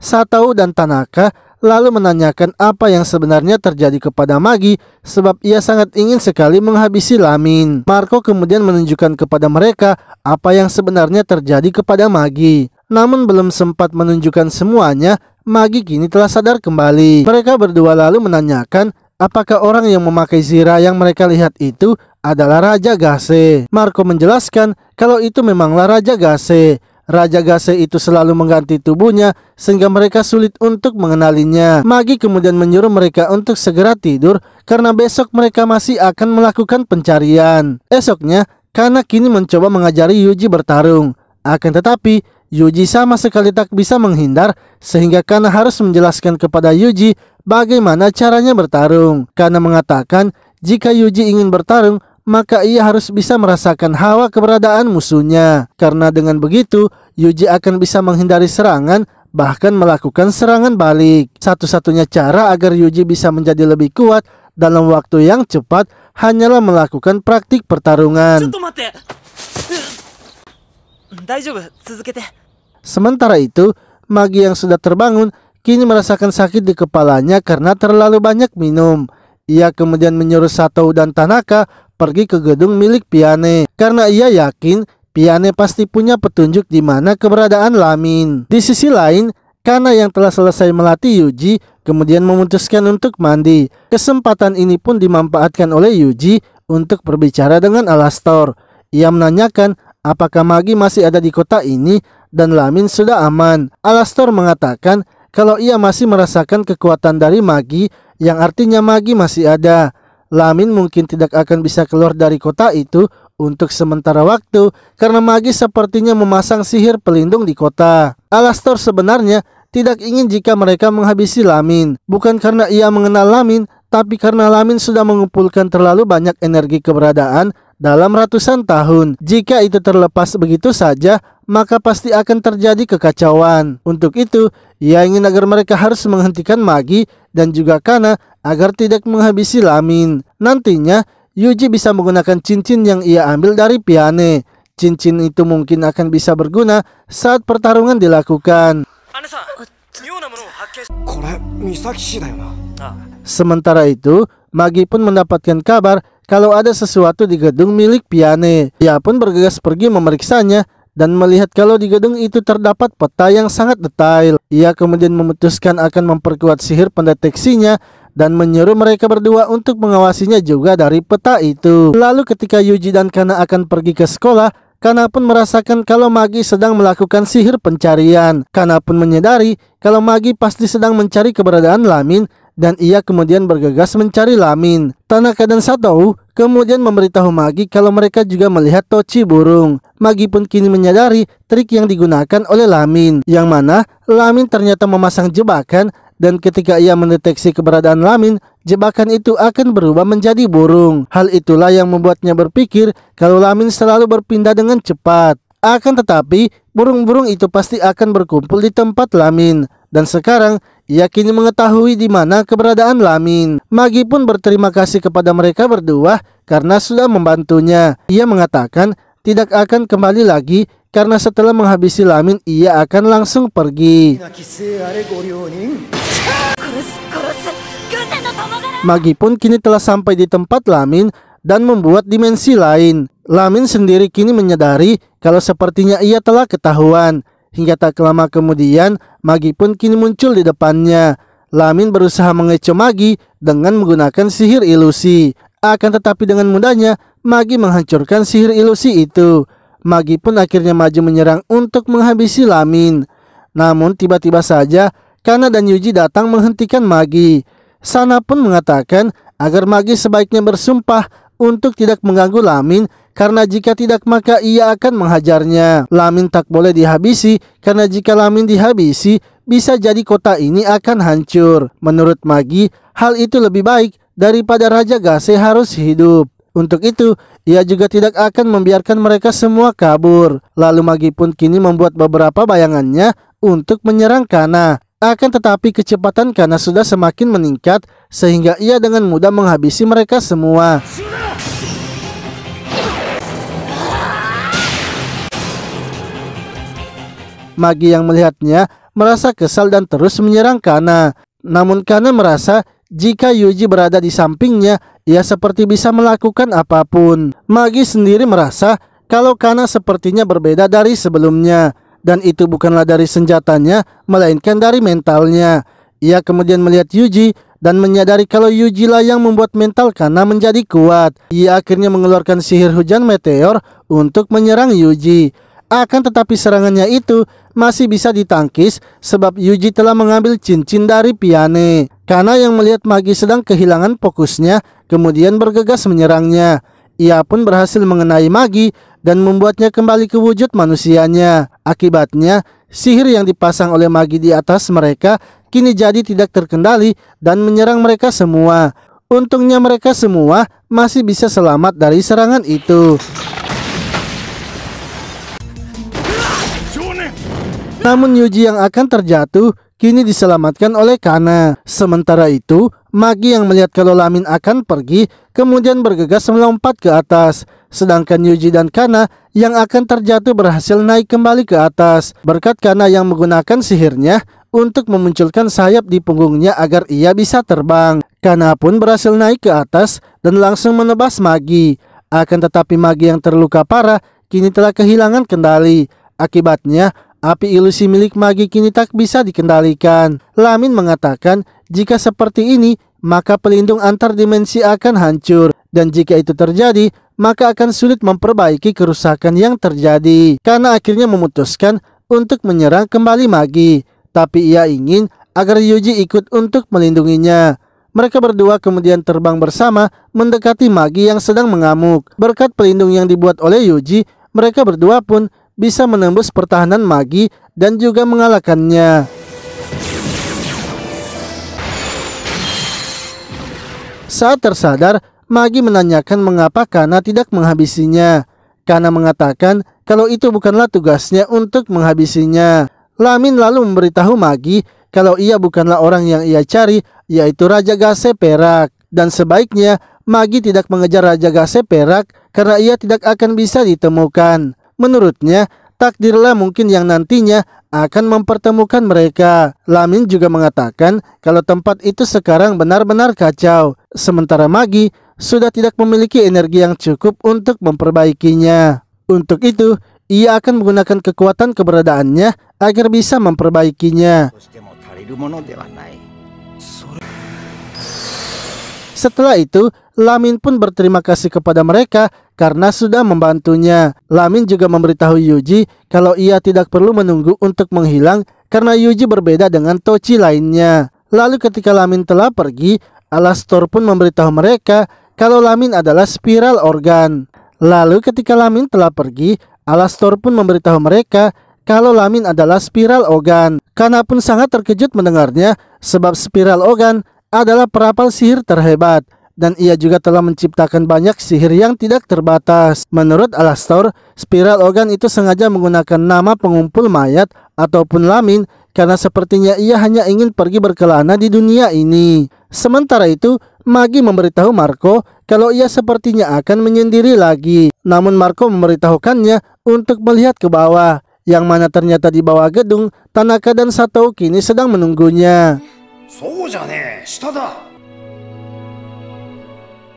Satou dan Tanaka lalu menanyakan apa yang sebenarnya terjadi kepada Magi sebab ia sangat ingin sekali menghabisi Lamin. Marco kemudian menunjukkan kepada mereka apa yang sebenarnya terjadi kepada Magi. Namun belum sempat menunjukkan semuanya, Magi kini telah sadar kembali. Mereka berdua lalu menanyakan apakah orang yang memakai zira yang mereka lihat itu adalah Raja Gase. Marco menjelaskan kalau itu memanglah Raja Gase. Raja Gase itu selalu mengganti tubuhnya sehingga mereka sulit untuk mengenalinya. Magi kemudian menyuruh mereka untuk segera tidur karena besok mereka masih akan melakukan pencarian. Esoknya, Kana kini mencoba mengajari Yuji bertarung. Akan tetapi, Yuji sama sekali tak bisa menghindar sehingga Kana harus menjelaskan kepada Yuji bagaimana caranya bertarung. Kana mengatakan jika Yuji ingin bertarung, maka ia harus bisa merasakan hawa keberadaan musuhnya. Karena dengan begitu, Yuji akan bisa menghindari serangan, bahkan melakukan serangan balik. Satu-satunya cara agar Yuji bisa menjadi lebih kuat dalam waktu yang cepat hanyalah melakukan praktik pertarungan. Sementara itu, Magi yang sudah terbangun kini merasakan sakit di kepalanya karena terlalu banyak minum. Ia kemudian menyuruh Satou dan Tanaka pergi ke gedung milik Piane karena ia yakin Piane pasti punya petunjuk di mana keberadaan Lamin. Di sisi lain, Kana yang telah selesai melatih Yuji kemudian memutuskan untuk mandi. Kesempatan ini pun dimanfaatkan oleh Yuji untuk berbicara dengan Alastor. Ia menanyakan apakah Magi masih ada di kota ini dan Lamin sudah aman. Alastor mengatakan kalau ia masih merasakan kekuatan dari Magi, yang artinya Magi masih ada. Lamin mungkin tidak akan bisa keluar dari kota itu untuk sementara waktu karena Magi sepertinya memasang sihir pelindung di kota. Alastor sebenarnya tidak ingin jika mereka menghabisi Lamin, bukan karena ia mengenal Lamin, tapi karena Lamin sudah mengumpulkan terlalu banyak energi keberadaan dalam ratusan tahun. Jika itu terlepas begitu saja, maka pasti akan terjadi kekacauan. Untuk itu, ia ingin agar mereka harus menghentikan Magi dan juga Kana agar tidak menghabisi Lamin. Nantinya, Yuji bisa menggunakan cincin yang ia ambil dari Piane. Cincin itu mungkin akan bisa berguna saat pertarungan dilakukan. Sementara itu, Magi pun mendapatkan kabar kalau ada sesuatu di gedung milik Piane. Ia pun bergegas pergi memeriksanya dan melihat kalau di gedung itu terdapat peta yang sangat detail. Ia kemudian memutuskan akan memperkuat sihir pendeteksinya dan menyuruh mereka berdua untuk mengawasinya juga dari peta itu. Lalu ketika Yuji dan Kana akan pergi ke sekolah, Kana pun merasakan kalau Magi sedang melakukan sihir pencarian. Kana pun menyadari kalau Magi pasti sedang mencari keberadaan Lamin dan ia kemudian bergegas mencari Lamin. Tanaka dan Satou kemudian memberitahu Magi kalau mereka juga melihat toci burung. Magi pun kini menyadari trik yang digunakan oleh Lamin, yang mana Lamin ternyata memasang jebakan dan ketika ia mendeteksi keberadaan Lamin, jebakan itu akan berubah menjadi burung. Hal itulah yang membuatnya berpikir kalau Lamin selalu berpindah dengan cepat. Akan tetapi, burung-burung itu pasti akan berkumpul di tempat Lamin. Dan sekarang, ia kini mengetahui di mana keberadaan Lamin. Magi pun berterima kasih kepada mereka berdua karena sudah membantunya. Ia mengatakan tidak akan kembali lagi karena setelah menghabisi Lamin, ia akan langsung pergi. Magi pun kini telah sampai di tempat Lamin dan membuat dimensi lain. Lamin sendiri kini menyadari kalau sepertinya ia telah ketahuan. Hingga tak lama kemudian, Magi pun kini muncul di depannya. Lamin berusaha mengecoh Magi dengan menggunakan sihir ilusi. Akan tetapi dengan mudahnya, Magi menghancurkan sihir ilusi itu. Magi pun akhirnya maju menyerang untuk menghabisi Lamin. Namun tiba-tiba saja, Kana dan Yuji datang menghentikan Magi. Sana pun mengatakan agar Magi sebaiknya bersumpah untuk tidak mengganggu Lamin karena jika tidak maka ia akan menghajarnya. Lamin tak boleh dihabisi karena jika Lamin dihabisi bisa jadi kota ini akan hancur. Menurut Magi, hal itu lebih baik daripada Raja Gase harus hidup. Untuk itu, ia juga tidak akan membiarkan mereka semua kabur. Lalu Magi pun kini membuat beberapa bayangannya untuk menyerang Kana. Akan tetapi kecepatan Kana sudah semakin meningkat sehingga ia dengan mudah menghabisi mereka semua. Magi yang melihatnya merasa kesal dan terus menyerang Kana. Namun Kana merasa jika Yuji berada di sampingnya, ia seperti bisa melakukan apapun. Magi sendiri merasa kalau Kana sepertinya berbeda dari sebelumnya. Dan itu bukanlah dari senjatanya, melainkan dari mentalnya. Ia kemudian melihat Yuji dan menyadari kalau Yuji lah yang membuat mental Kana menjadi kuat. Ia akhirnya mengeluarkan sihir hujan meteor untuk menyerang Yuji. Akan tetapi serangannya itu masih bisa ditangkis sebab Yuji telah mengambil cincin dari Piane. Kana yang melihat Magi sedang kehilangan fokusnya kemudian bergegas menyerangnya. Ia pun berhasil mengenai Magi dan membuatnya kembali ke wujud manusianya. Akibatnya, sihir yang dipasang oleh Magi di atas mereka kini jadi tidak terkendali dan menyerang mereka semua. Untungnya mereka semua masih bisa selamat dari serangan itu. Namun Yuji yang akan terjatuh kini diselamatkan oleh Kana. Sementara itu, Magi yang melihat kalau Lamin akan pergi kemudian bergegas melompat ke atas. Sedangkan Yuji dan Kana yang akan terjatuh berhasil naik kembali ke atas berkat Kana yang menggunakan sihirnya untuk memunculkan sayap di punggungnya agar ia bisa terbang. Kana pun berhasil naik ke atas dan langsung menebas Magi. Akan tetapi Magi yang terluka parah kini telah kehilangan kendali. Akibatnya api ilusi milik Magi kini tak bisa dikendalikan. Lamin mengatakan jika seperti ini maka pelindung antar dimensi akan hancur. Dan jika itu terjadi maka akan sulit memperbaiki kerusakan yang terjadi. Kana akhirnya memutuskan untuk menyerang kembali Magi. Tapi ia ingin agar Yuji ikut untuk melindunginya. Mereka berdua kemudian terbang bersama mendekati Magi yang sedang mengamuk. Berkat pelindung yang dibuat oleh Yuji, mereka berdua pun bisa menembus pertahanan Magi dan juga mengalahkannya. Saat tersadar, Magi menanyakan mengapa Kana tidak menghabisinya. Kana mengatakan kalau itu bukanlah tugasnya untuk menghabisinya. Lamin lalu memberitahu Magi kalau ia bukanlah orang yang ia cari, yaitu Raja Gase Perak. Dan sebaiknya Magi tidak mengejar Raja Gase Perak karena ia tidak akan bisa ditemukan. Menurutnya, takdirlah mungkin yang nantinya akan mempertemukan mereka. Lamin juga mengatakan kalau tempat itu sekarang benar-benar kacau. Sementara Magi sudah tidak memiliki energi yang cukup untuk memperbaikinya. Untuk itu, ia akan menggunakan kekuatan keberadaannya agar bisa memperbaikinya. Setelah itu, Lamin pun berterima kasih kepada mereka karena sudah membantunya. Lamin juga memberitahu Yuji kalau ia tidak perlu menunggu untuk menghilang karena Yuji berbeda dengan Tochi lainnya. Lalu ketika Lamin telah pergi, Alastor pun memberitahu mereka kalau Lamin adalah spiral organ. Lalu ketika Lamin telah pergi, Alastor pun memberitahu mereka kalau Lamin adalah spiral organ. Kana pun sangat terkejut mendengarnya sebab spiral organ adalah perapal sihir terhebat dan ia juga telah menciptakan banyak sihir yang tidak terbatas. Menurut Alastor, spiral organ itu sengaja menggunakan nama pengumpul mayat ataupun Lamin karena sepertinya ia hanya ingin pergi berkelana di dunia ini. Sementara itu, Magi memberitahu Marco kalau ia sepertinya akan menyendiri lagi. Namun Marco memberitahukannya untuk melihat ke bawah, yang mana ternyata di bawah gedung Tanaka dan Satou kini sedang menunggunya.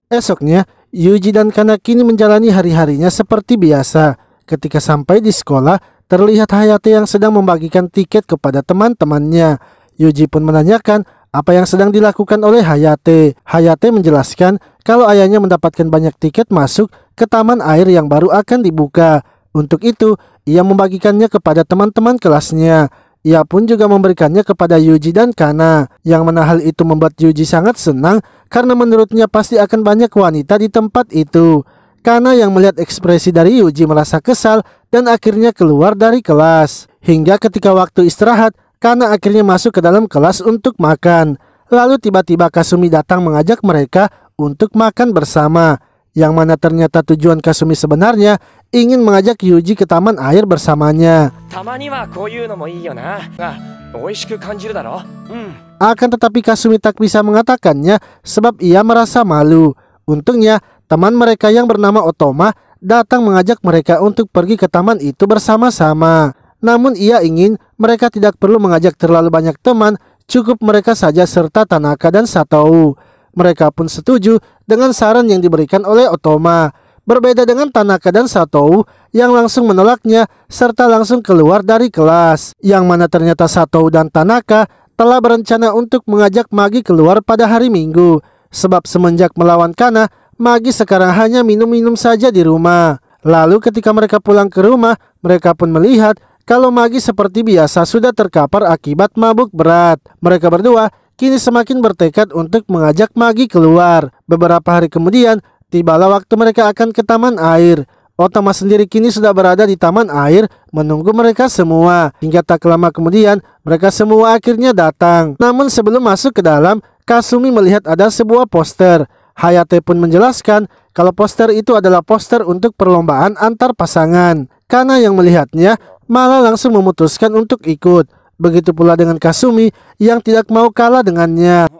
Esoknya, Yuji dan Kana kini menjalani hari-harinya seperti biasa. Ketika sampai di sekolah, terlihat Hayate yang sedang membagikan tiket kepada teman-temannya. Yuji pun menanyakan apa yang sedang dilakukan oleh Hayate. Hayate menjelaskan kalau ayahnya mendapatkan banyak tiket masuk ke taman air yang baru akan dibuka. Untuk itu, ia membagikannya kepada teman-teman kelasnya. Ia pun juga memberikannya kepada Yuji dan Kana. Yang mana hal itu membuat Yuji sangat senang karena menurutnya pasti akan banyak wanita di tempat itu. Kana yang melihat ekspresi dari Yuji merasa kesal dan akhirnya keluar dari kelas. Hingga ketika waktu istirahat, Kana akhirnya masuk ke dalam kelas untuk makan. Lalu tiba-tiba Kasumi datang mengajak mereka untuk makan bersama. Yang mana ternyata tujuan Kasumi sebenarnya ingin mengajak Yuji ke taman air bersamanya. 美味しく感じるだろ。Akan tetapi Kasumi tak bisa mengatakannya sebab ia merasa malu. Untungnya teman mereka yang bernama Otoma datang mengajak mereka untuk pergi ke taman itu bersama-sama. Namun ia ingin mereka tidak perlu mengajak terlalu banyak teman, cukup mereka saja serta Tanaka dan Satou. Mereka pun setuju dengan saran yang diberikan oleh Otoma. Berbeda dengan Tanaka dan Satou yang langsung menolaknya serta langsung keluar dari kelas. Yang mana ternyata Satou dan Tanaka telah berencana untuk mengajak Magi keluar pada hari Minggu. Sebab semenjak melawan Kana, Magi sekarang hanya minum-minum saja di rumah. Lalu ketika mereka pulang ke rumah, mereka pun melihat kalau Magi seperti biasa sudah terkapar akibat mabuk berat. Mereka berdua kini semakin bertekad untuk mengajak Magi keluar. Beberapa hari kemudian, tibalah waktu mereka akan ke taman air. Otoma sendiri kini sudah berada di taman air menunggu mereka semua. Hingga tak lama kemudian, mereka semua akhirnya datang. Namun sebelum masuk ke dalam, Kasumi melihat ada sebuah poster. Hayate pun menjelaskan kalau poster itu adalah poster untuk perlombaan antar pasangan. Kana yang melihatnya malah langsung memutuskan untuk ikut. Begitu pula dengan Kasumi yang tidak mau kalah dengannya.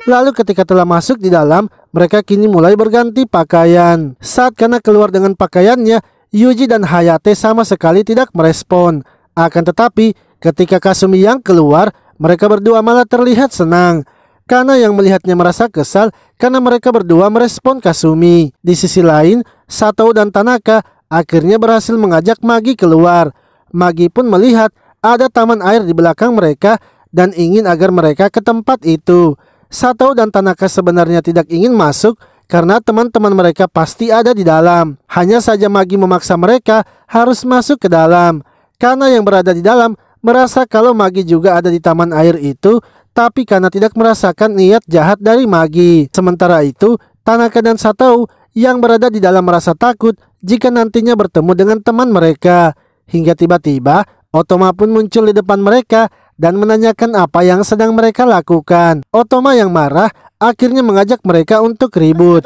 Lalu ketika telah masuk di dalam, mereka kini mulai berganti pakaian. Saat Kana keluar dengan pakaiannya, Yuji dan Hayate sama sekali tidak merespon. Akan tetapi ketika Kasumi yang keluar, mereka berdua malah terlihat senang. Kana yang melihatnya merasa kesal karena mereka berdua merespon Kasumi. Di sisi lain, Satou dan Tanaka akhirnya berhasil mengajak Magi keluar. Magi pun melihat ada taman air di belakang mereka dan ingin agar mereka ke tempat itu. Satou dan Tanaka sebenarnya tidak ingin masuk karena teman-teman mereka pasti ada di dalam. Hanya saja Magi memaksa mereka harus masuk ke dalam. Kana yang berada di dalam merasa kalau Magi juga ada di taman air itu, tapi karena tidak merasakan niat jahat dari Magi. Sementara itu, Tanaka dan Satou yang berada di dalam merasa takut jika nantinya bertemu dengan teman mereka. Hingga tiba-tiba, Otoma pun muncul di depan mereka dan menanyakan apa yang sedang mereka lakukan. Otoma yang marah akhirnya mengajak mereka untuk ribut.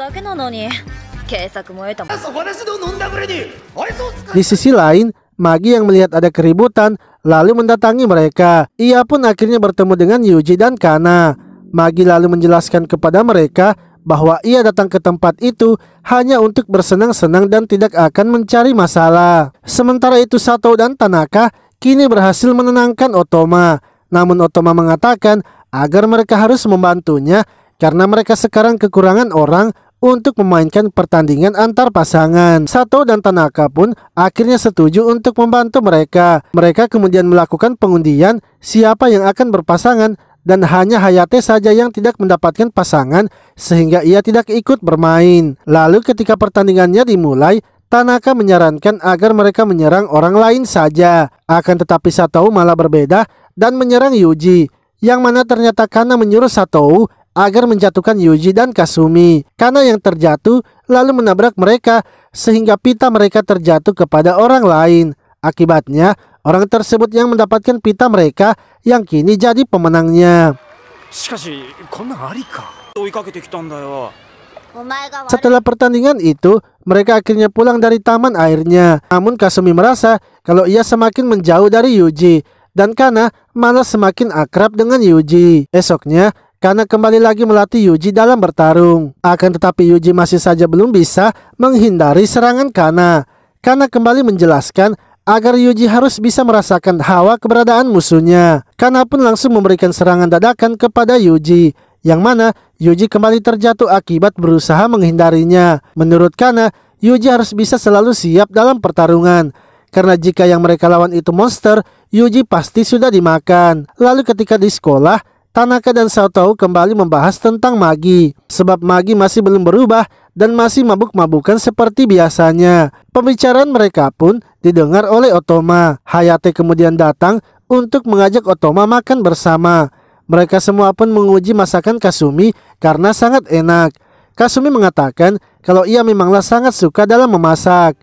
Di sisi lain, Magi yang melihat ada keributan lalu mendatangi mereka. Ia pun akhirnya bertemu dengan Yuji dan Kana. Magi lalu menjelaskan kepada mereka bahwa ia datang ke tempat itu hanya untuk bersenang-senang dan tidak akan mencari masalah. Sementara itu Satou dan Tanaka kini berhasil menenangkan Otoma. Namun Otoma mengatakan agar mereka harus membantunya karena mereka sekarang kekurangan orang untuk memainkan pertandingan antar pasangan. Satou dan Tanaka pun akhirnya setuju untuk membantu mereka. Mereka kemudian melakukan pengundian siapa yang akan berpasangan dan hanya Hayate saja yang tidak mendapatkan pasangan sehingga ia tidak ikut bermain. Lalu ketika pertandingannya dimulai, Tanaka menyarankan agar mereka menyerang orang lain saja. Akan tetapi Satou malah berbeda dan menyerang Yuji, yang mana ternyata Kana menyuruh Satou agar menjatuhkan Yuji dan Kasumi. Kana yang terjatuh lalu menabrak mereka sehingga pita mereka terjatuh kepada orang lain. Akibatnya orang tersebut yang mendapatkan pita mereka yang kini jadi pemenangnya. Setelah pertandingan itu, mereka akhirnya pulang dari taman airnya. Namun Kasumi merasa kalau ia semakin menjauh dari Yuji dan Kana malah semakin akrab dengan Yuji. Esoknya Kana kembali lagi melatih Yuji dalam bertarung. Akan tetapi Yuji masih saja belum bisa menghindari serangan Kana. Kana kembali menjelaskan agar Yuji harus bisa merasakan hawa keberadaan musuhnya. Kana pun langsung memberikan serangan dadakan kepada Yuji, yang mana Yuji kembali terjatuh akibat berusaha menghindarinya. Menurut Kana, Yuji harus bisa selalu siap dalam pertarungan. Karena jika yang mereka lawan itu monster, Yuji pasti sudah dimakan. Lalu ketika di sekolah, Tanaka dan Satou kembali membahas tentang Magi. Sebab Magi masih belum berubah dan masih mabuk-mabukan seperti biasanya. Pembicaraan mereka pun didengar oleh Otoma. Hayate kemudian datang untuk mengajak Otoma makan bersama. Mereka semua pun menguji masakan Kasumi karena sangat enak. Kasumi mengatakan kalau ia memanglah sangat suka dalam memasak.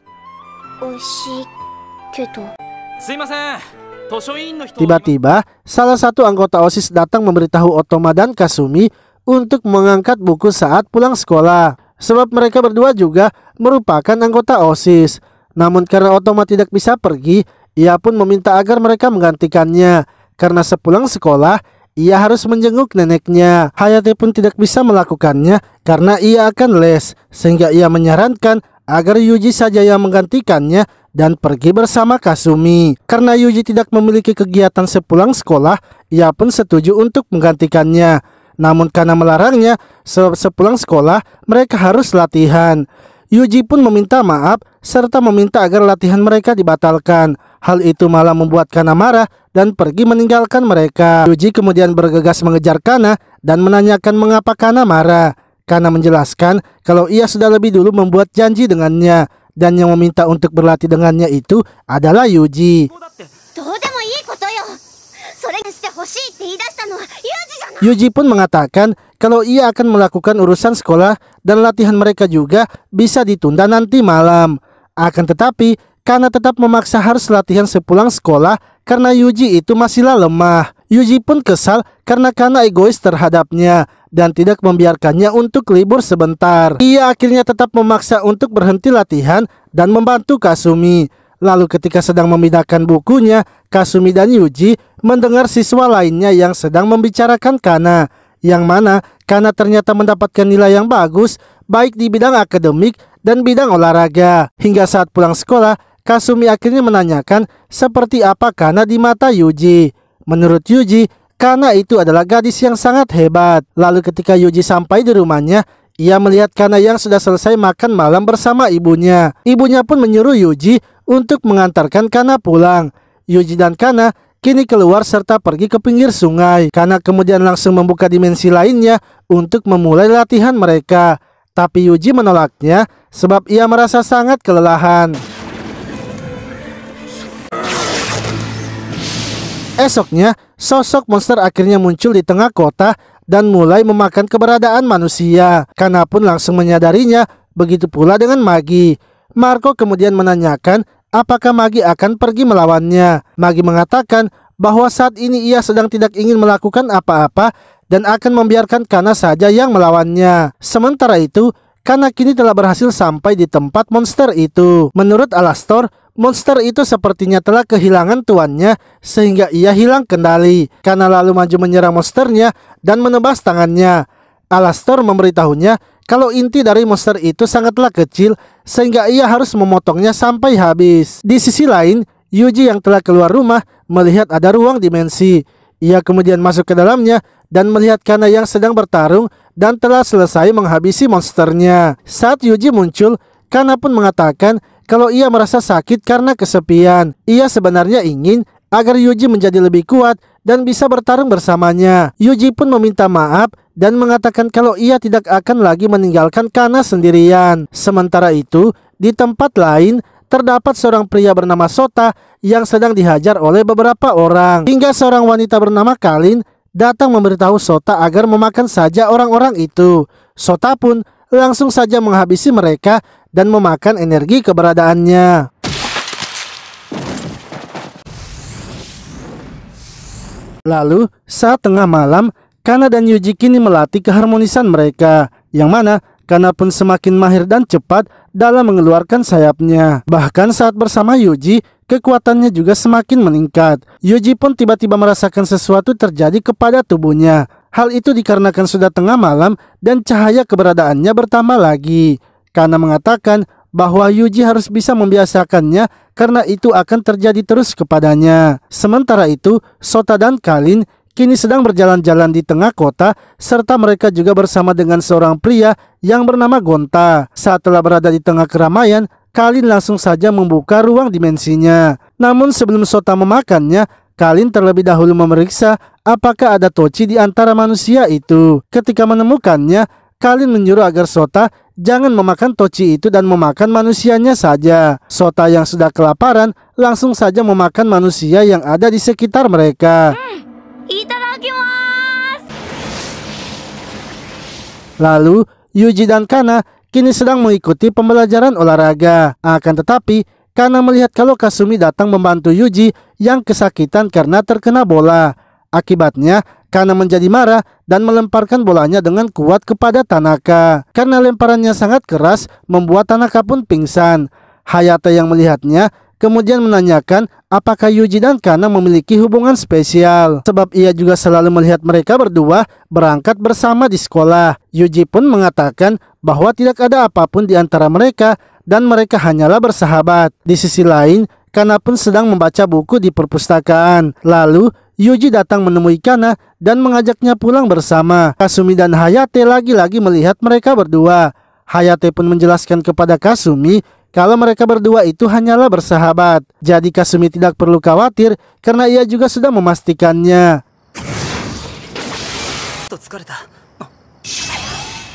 Tiba-tiba, salah satu anggota OSIS datang memberitahu Otoma dan Kasumi untuk mengangkat buku saat pulang sekolah. Sebab mereka berdua juga merupakan anggota OSIS. Namun karena Otoma tidak bisa pergi, ia pun meminta agar mereka menggantikannya. Karena sepulang sekolah, ia harus menjenguk neneknya. Hayate pun tidak bisa melakukannya karena ia akan les, sehingga ia menyarankan agar Yuji saja yang menggantikannya dan pergi bersama Kasumi. Karena Yuji tidak memiliki kegiatan sepulang sekolah, ia pun setuju untuk menggantikannya. Namun karena melarangnya, sepulang sekolah mereka harus latihan. Yuji pun meminta maaf serta meminta agar latihan mereka dibatalkan. Hal itu malah membuat Kana marah dan pergi meninggalkan mereka. Yuji kemudian bergegas mengejar Kana dan menanyakan mengapa Kana marah. Kana menjelaskan kalau ia sudah lebih dulu membuat janji dengannya dan yang meminta untuk berlatih dengannya itu adalah Yuji. Yuji pun mengatakan kalau ia akan melakukan urusan sekolah dan latihan mereka juga bisa ditunda nanti malam. Akan tetapi Kana tetap memaksa harus latihan sepulang sekolah karena Yuji itu masihlah lemah. Yuji pun kesal karena Kana egois terhadapnya dan tidak membiarkannya untuk libur sebentar. Ia akhirnya tetap memaksa untuk berhenti latihan dan membantu Kasumi. Lalu ketika sedang memindahkan bukunya, Kasumi dan Yuji mendengar siswa lainnya yang sedang membicarakan Kana, yang mana Kana ternyata mendapatkan nilai yang bagus baik di bidang akademik dan bidang olahraga. Hingga saat pulang sekolah, Kasumi akhirnya menanyakan seperti apa Kana di mata Yuji. Menurut Yuji, Kana itu adalah gadis yang sangat hebat. Lalu ketika Yuji sampai di rumahnya, ia melihat Kana yang sudah selesai makan malam bersama ibunya. Ibunya pun menyuruh Yuji untuk mengantarkan Kana pulang. Yuji dan Kana kini keluar serta pergi ke pinggir sungai. Kana kemudian langsung membuka dimensi lainnya untuk memulai latihan mereka. Tapi Yuji menolaknya sebab ia merasa sangat kelelahan. Esoknya, sosok monster akhirnya muncul di tengah kota dan mulai memakan keberadaan manusia. Kana pun langsung menyadarinya, begitu pula dengan Magi. Marco kemudian menanyakan apakah Magi akan pergi melawannya. Magi mengatakan bahwa saat ini ia sedang tidak ingin melakukan apa-apa dan akan membiarkan Kana saja yang melawannya. Sementara itu, Kana kini telah berhasil sampai di tempat monster itu. Menurut Alastor, monster itu sepertinya telah kehilangan tuannya sehingga ia hilang kendali. Kana lalu maju menyerang monsternya dan menebas tangannya. Alastor memberitahunya kalau inti dari monster itu sangatlah kecil sehingga ia harus memotongnya sampai habis. Di sisi lain, Yuji yang telah keluar rumah melihat ada ruang dimensi. Ia kemudian masuk ke dalamnya dan melihat Kana yang sedang bertarung dan telah selesai menghabisi monsternya. Saat Yuji muncul, Kana pun mengatakan kalau ia merasa sakit karena kesepian. Ia sebenarnya ingin agar Yuji menjadi lebih kuat dan bisa bertarung bersamanya. Yuji pun meminta maaf dan mengatakan kalau ia tidak akan lagi meninggalkan Kana sendirian. Sementara itu, di tempat lain terdapat seorang pria bernama Sota yang sedang dihajar oleh beberapa orang. Hingga seorang wanita bernama Kalin datang memberitahu Sota agar memakan saja orang-orang itu. Sota pun langsung saja menghabisi mereka dan memakan energi keberadaannya. Lalu, saat tengah malam, Kana dan Yuji kini melatih keharmonisan mereka, yang mana Kana pun semakin mahir dan cepat dalam mengeluarkan sayapnya. Bahkan saat bersama Yuji, kekuatannya juga semakin meningkat. Yuji pun tiba-tiba merasakan sesuatu terjadi kepada tubuhnya. Hal itu dikarenakan sudah tengah malam dan cahaya keberadaannya bertambah lagi. Kana mengatakan bahwa Yuji harus bisa membiasakannya karena itu akan terjadi terus kepadanya. Sementara itu, Sota dan Kalin kini sedang berjalan-jalan di tengah kota serta mereka juga bersama dengan seorang pria yang bernama Gonta. Saat telah berada di tengah keramaian, Kalin langsung saja membuka ruang dimensinya. Namun sebelum Sota memakannya, Kalin terlebih dahulu memeriksa apakah ada tochi di antara manusia itu. Ketika menemukannya, Kalin menyuruh agar Sota jangan memakan tochi itu dan memakan manusianya saja. Sota yang sudah kelaparan langsung saja memakan manusia yang ada di sekitar mereka. Lalu Yuji dan Kana kini sedang mengikuti pembelajaran olahraga. Akan tetapi Kana melihat kalau Kasumi datang membantu Yuji yang kesakitan karena terkena bola. Akibatnya Kana menjadi marah dan melemparkan bolanya dengan kuat kepada Tanaka. Karena lemparannya sangat keras, membuat Tanaka pun pingsan. Hayate yang melihatnya kemudian menanyakan apakah Yuji dan Kana memiliki hubungan spesial, sebab ia juga selalu melihat mereka berdua berangkat bersama di sekolah. Yuji pun mengatakan bahwa tidak ada apapun di antara mereka dan mereka hanyalah bersahabat. Di sisi lain, Kana pun sedang membaca buku di perpustakaan. Lalu Yuji datang menemui Kana dan mengajaknya pulang bersama. Kasumi dan Hayate lagi-lagi melihat mereka berdua. Hayate pun menjelaskan kepada Kasumi kalau mereka berdua itu hanyalah bersahabat. Jadi Kasumi tidak perlu khawatir karena ia juga sudah memastikannya.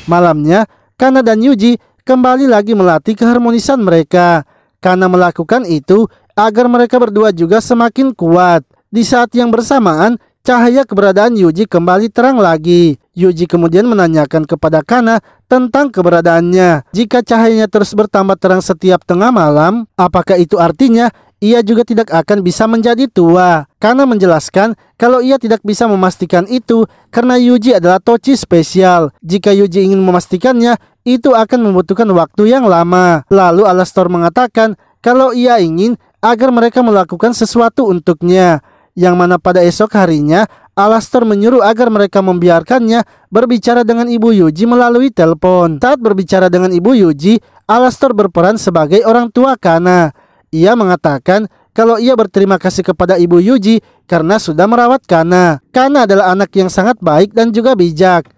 Malamnya, Kana dan Yuji kembali lagi melatih keharmonisan mereka. Kana melakukan itu agar mereka berdua juga semakin kuat. Di saat yang bersamaan, cahaya keberadaan Yuji kembali terang lagi. Yuji kemudian menanyakan kepada Kana tentang keberadaannya. Jika cahayanya terus bertambah terang setiap tengah malam, apakah itu artinya ia juga tidak akan bisa menjadi tua? Kana menjelaskan kalau ia tidak bisa memastikan itu karena Yuji adalah tochi spesial. Jika Yuji ingin memastikannya, itu akan membutuhkan waktu yang lama. Lalu Alastor mengatakan kalau ia ingin agar mereka melakukan sesuatu untuknya, yang mana pada esok harinya Alastor menyuruh agar mereka membiarkannya berbicara dengan Ibu Yuji melalui telepon. Saat berbicara dengan Ibu Yuji, Alastor berperan sebagai orang tua Kana. Ia mengatakan kalau ia berterima kasih kepada Ibu Yuji karena sudah merawat Kana. Kana adalah anak yang sangat baik dan juga bijak.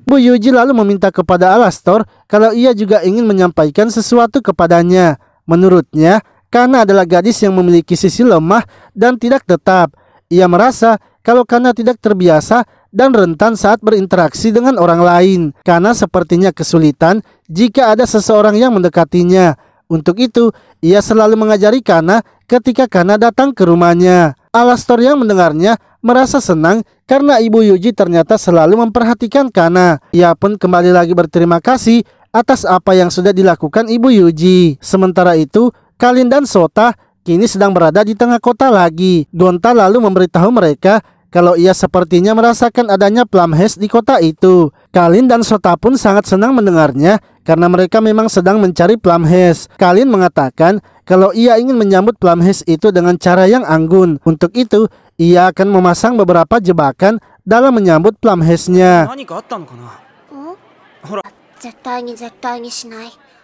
Bu Yuji lalu meminta kepada Alastor kalau ia juga ingin menyampaikan sesuatu kepadanya. Menurutnya, Kana adalah gadis yang memiliki sisi lemah dan tidak tetap. Ia merasa kalau Kana tidak terbiasa dan rentan saat berinteraksi dengan orang lain. Kana sepertinya kesulitan jika ada seseorang yang mendekatinya. Untuk itu, ia selalu mengajari Kana ketika Kana datang ke rumahnya. Alastor yang mendengarnya merasa senang karena Ibu Yuji ternyata selalu memperhatikan Kana. Ia pun kembali lagi berterima kasih atas apa yang sudah dilakukan Ibu Yuji. Sementara itu, Kalin dan Sota kini sedang berada di tengah kota lagi. Gonta lalu memberitahu mereka kalau ia sepertinya merasakan adanya Plumhaze di kota itu. Kalin dan Sota pun sangat senang mendengarnya karena mereka memang sedang mencari Plumhaze. Kalin mengatakan kalau ia ingin menyambut Plumhaze itu dengan cara yang anggun. Untuk itu, ia akan memasang beberapa jebakan dalam menyambut Plumhaze-nya.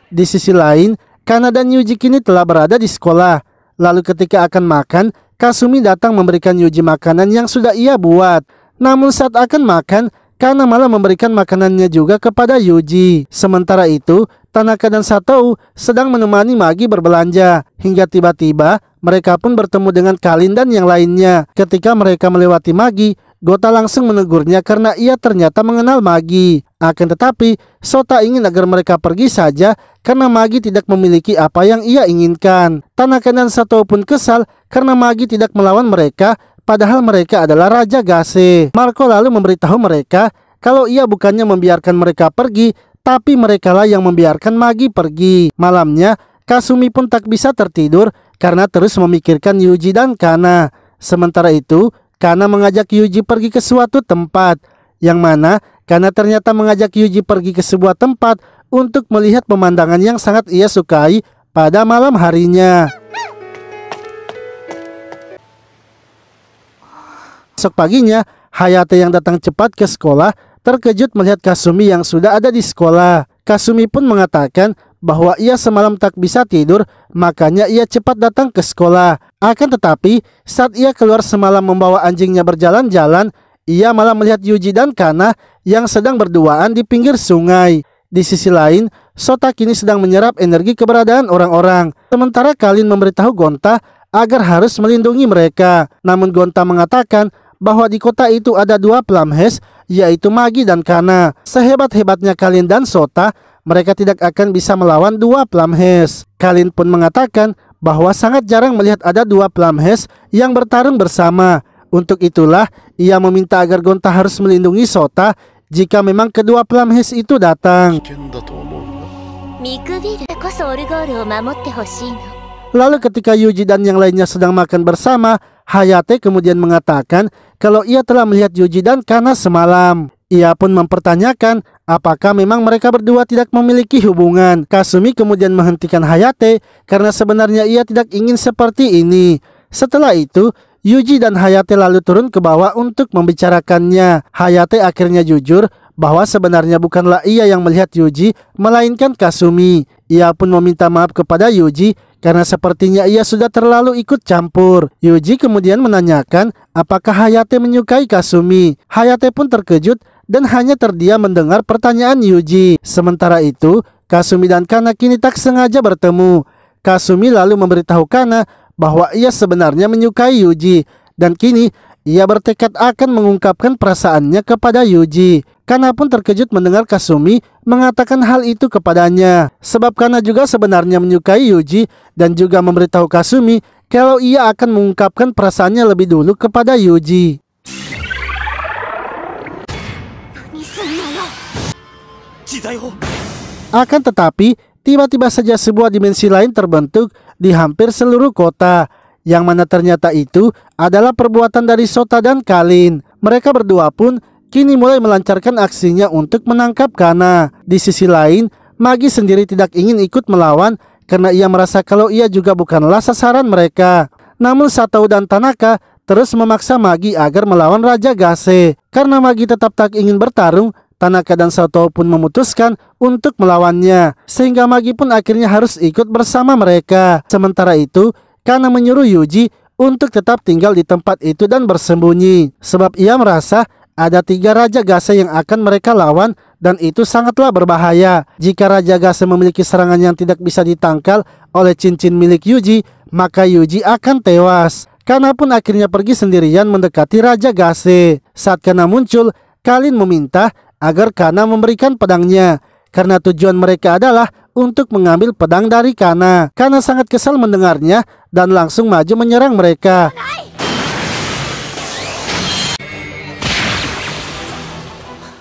Di sisi lain, Kana dan Yuji kini telah berada di sekolah. Lalu ketika akan makan, Kasumi datang memberikan Yuji makanan yang sudah ia buat. Namun saat akan makan, Kana malah memberikan makanannya juga kepada Yuji. Sementara itu, Tanaka dan Satou sedang menemani Magi berbelanja. Hingga tiba-tiba, mereka pun bertemu dengan Kalin dan yang lainnya. Ketika mereka melewati Magi, Gota langsung menegurnya karena ia ternyata mengenal Magi. Akan tetapi, Sota ingin agar mereka pergi saja karena Magi tidak memiliki apa yang ia inginkan. Tanaka dan Satou pun kesal karena Magi tidak melawan mereka, padahal mereka adalah Raja Gase. Marco lalu memberitahu mereka kalau ia bukannya membiarkan mereka pergi, tapi merekalah yang membiarkan Magi pergi. Malamnya, Kasumi pun tak bisa tertidur karena terus memikirkan Yuji dan Kana. Sementara itu, Kana mengajak Yuji pergi ke suatu tempat, yang mana Kana ternyata mengajak Yuji pergi ke sebuah tempat untuk melihat pemandangan yang sangat ia sukai pada malam harinya. Esok paginya, Hayate yang datang cepat ke sekolah terkejut melihat Kasumi yang sudah ada di sekolah. Kasumi pun mengatakan bahwa ia semalam tak bisa tidur, makanya ia cepat datang ke sekolah. Akan tetapi, saat ia keluar semalam membawa anjingnya berjalan-jalan, ia malah melihat Yuji dan Kana yang sedang berduaan di pinggir sungai. Di sisi lain, Sota kini sedang menyerap energi keberadaan orang-orang. Sementara Kalin memberitahu Gonta agar harus melindungi mereka. Namun Gonta mengatakan bahwa di kota itu ada dua Plumhaze, yaitu Magi dan Kana. Sehebat-hebatnya Kalin dan Sota, mereka tidak akan bisa melawan dua Plumhaze. Kalin pun mengatakan bahwa sangat jarang melihat ada dua Plumhaze yang bertarung bersama. Untuk itulah, ia meminta agar Gonta harus melindungi Sota jika memang kedua Plumhaze itu datang. Lalu ketika Yuji dan yang lainnya sedang makan bersama, Hayate kemudian mengatakan kalau ia telah melihat Yuji dan Kana semalam. Ia pun mempertanyakan apakah memang mereka berdua tidak memiliki hubungan. Kasumi kemudian menghentikan Hayate karena sebenarnya ia tidak ingin seperti ini. Setelah itu, Yuji dan Hayate lalu turun ke bawah untuk membicarakannya. Hayate akhirnya jujur bahwa sebenarnya bukanlah ia yang melihat Yuji, melainkan Kasumi. Ia pun meminta maaf kepada Yuji karena sepertinya ia sudah terlalu ikut campur. Yuji kemudian menanyakan apakah Hayate menyukai Kasumi. Hayate pun terkejut dan hanya terdiam mendengar pertanyaan Yuji. Sementara itu, Kasumi dan Kana kini tak sengaja bertemu. Kasumi lalu memberitahu Kana bahwa ia sebenarnya menyukai Yuji, dan kini ia bertekad akan mengungkapkan perasaannya kepada Yuji. Kana pun terkejut mendengar Kasumi mengatakan hal itu kepadanya, sebab Kana juga sebenarnya menyukai Yuji dan juga memberitahu Kasumi kalau ia akan mengungkapkan perasaannya lebih dulu kepada Yuji. Akan tetapi, tiba-tiba saja sebuah dimensi lain terbentuk di hampir seluruh kota, yang mana ternyata itu adalah perbuatan dari Sota dan Kalin. Mereka berdua pun kini mulai melancarkan aksinya untuk menangkap Kana. Di sisi lain, Magi sendiri tidak ingin ikut melawan karena ia merasa kalau ia juga bukanlah sasaran mereka. Namun Satao dan Tanaka terus memaksa Magi agar melawan Raja Gase. Karena Magi tetap tak ingin bertarung, Tanaka dan Satao pun memutuskan untuk melawannya, sehingga Magi pun akhirnya harus ikut bersama mereka. Sementara itu, Kana menyuruh Yuji untuk tetap tinggal di tempat itu dan bersembunyi, sebab ia merasa ada 3 Raja Gase yang akan mereka lawan, dan itu sangatlah berbahaya. Jika Raja Gase memiliki serangan yang tidak bisa ditangkal oleh cincin milik Yuji, maka Yuji akan tewas. Kana pun akhirnya pergi sendirian mendekati Raja Gase. Saat Kana muncul, Kalin meminta agar Kana memberikan pedangnya, karena tujuan mereka adalah untuk mengambil pedang dari Kana. Kana sangat kesal mendengarnya dan langsung maju menyerang mereka.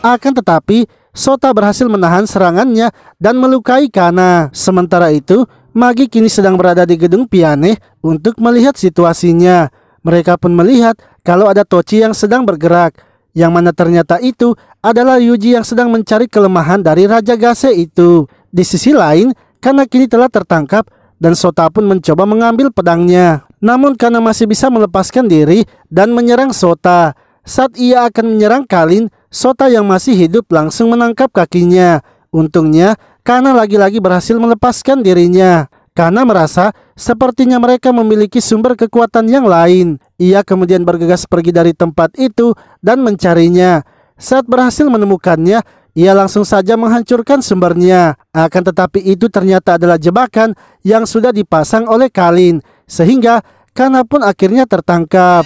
Akan tetapi, Sota berhasil menahan serangannya dan melukai Kana. Sementara itu, Magi kini sedang berada di gedung Piane untuk melihat situasinya. Mereka pun melihat kalau ada Tochi yang sedang bergerak, yang mana ternyata itu adalah Yuji yang sedang mencari kelemahan dari Raja Gase itu. Di sisi lain, Kana kini telah tertangkap dan Sota pun mencoba mengambil pedangnya. Namun Kana masih bisa melepaskan diri dan menyerang Sota. Saat ia akan menyerang Kalin, Sota yang masih hidup langsung menangkap kakinya. Untungnya, Kana lagi-lagi berhasil melepaskan dirinya. Kana merasa sepertinya mereka memiliki sumber kekuatan yang lain. Ia kemudian bergegas pergi dari tempat itu dan mencarinya. Saat berhasil menemukannya, ia langsung saja menghancurkan sumbernya. Akan tetapi itu ternyata adalah jebakan yang sudah dipasang oleh Kalin, sehingga Kana pun akhirnya tertangkap.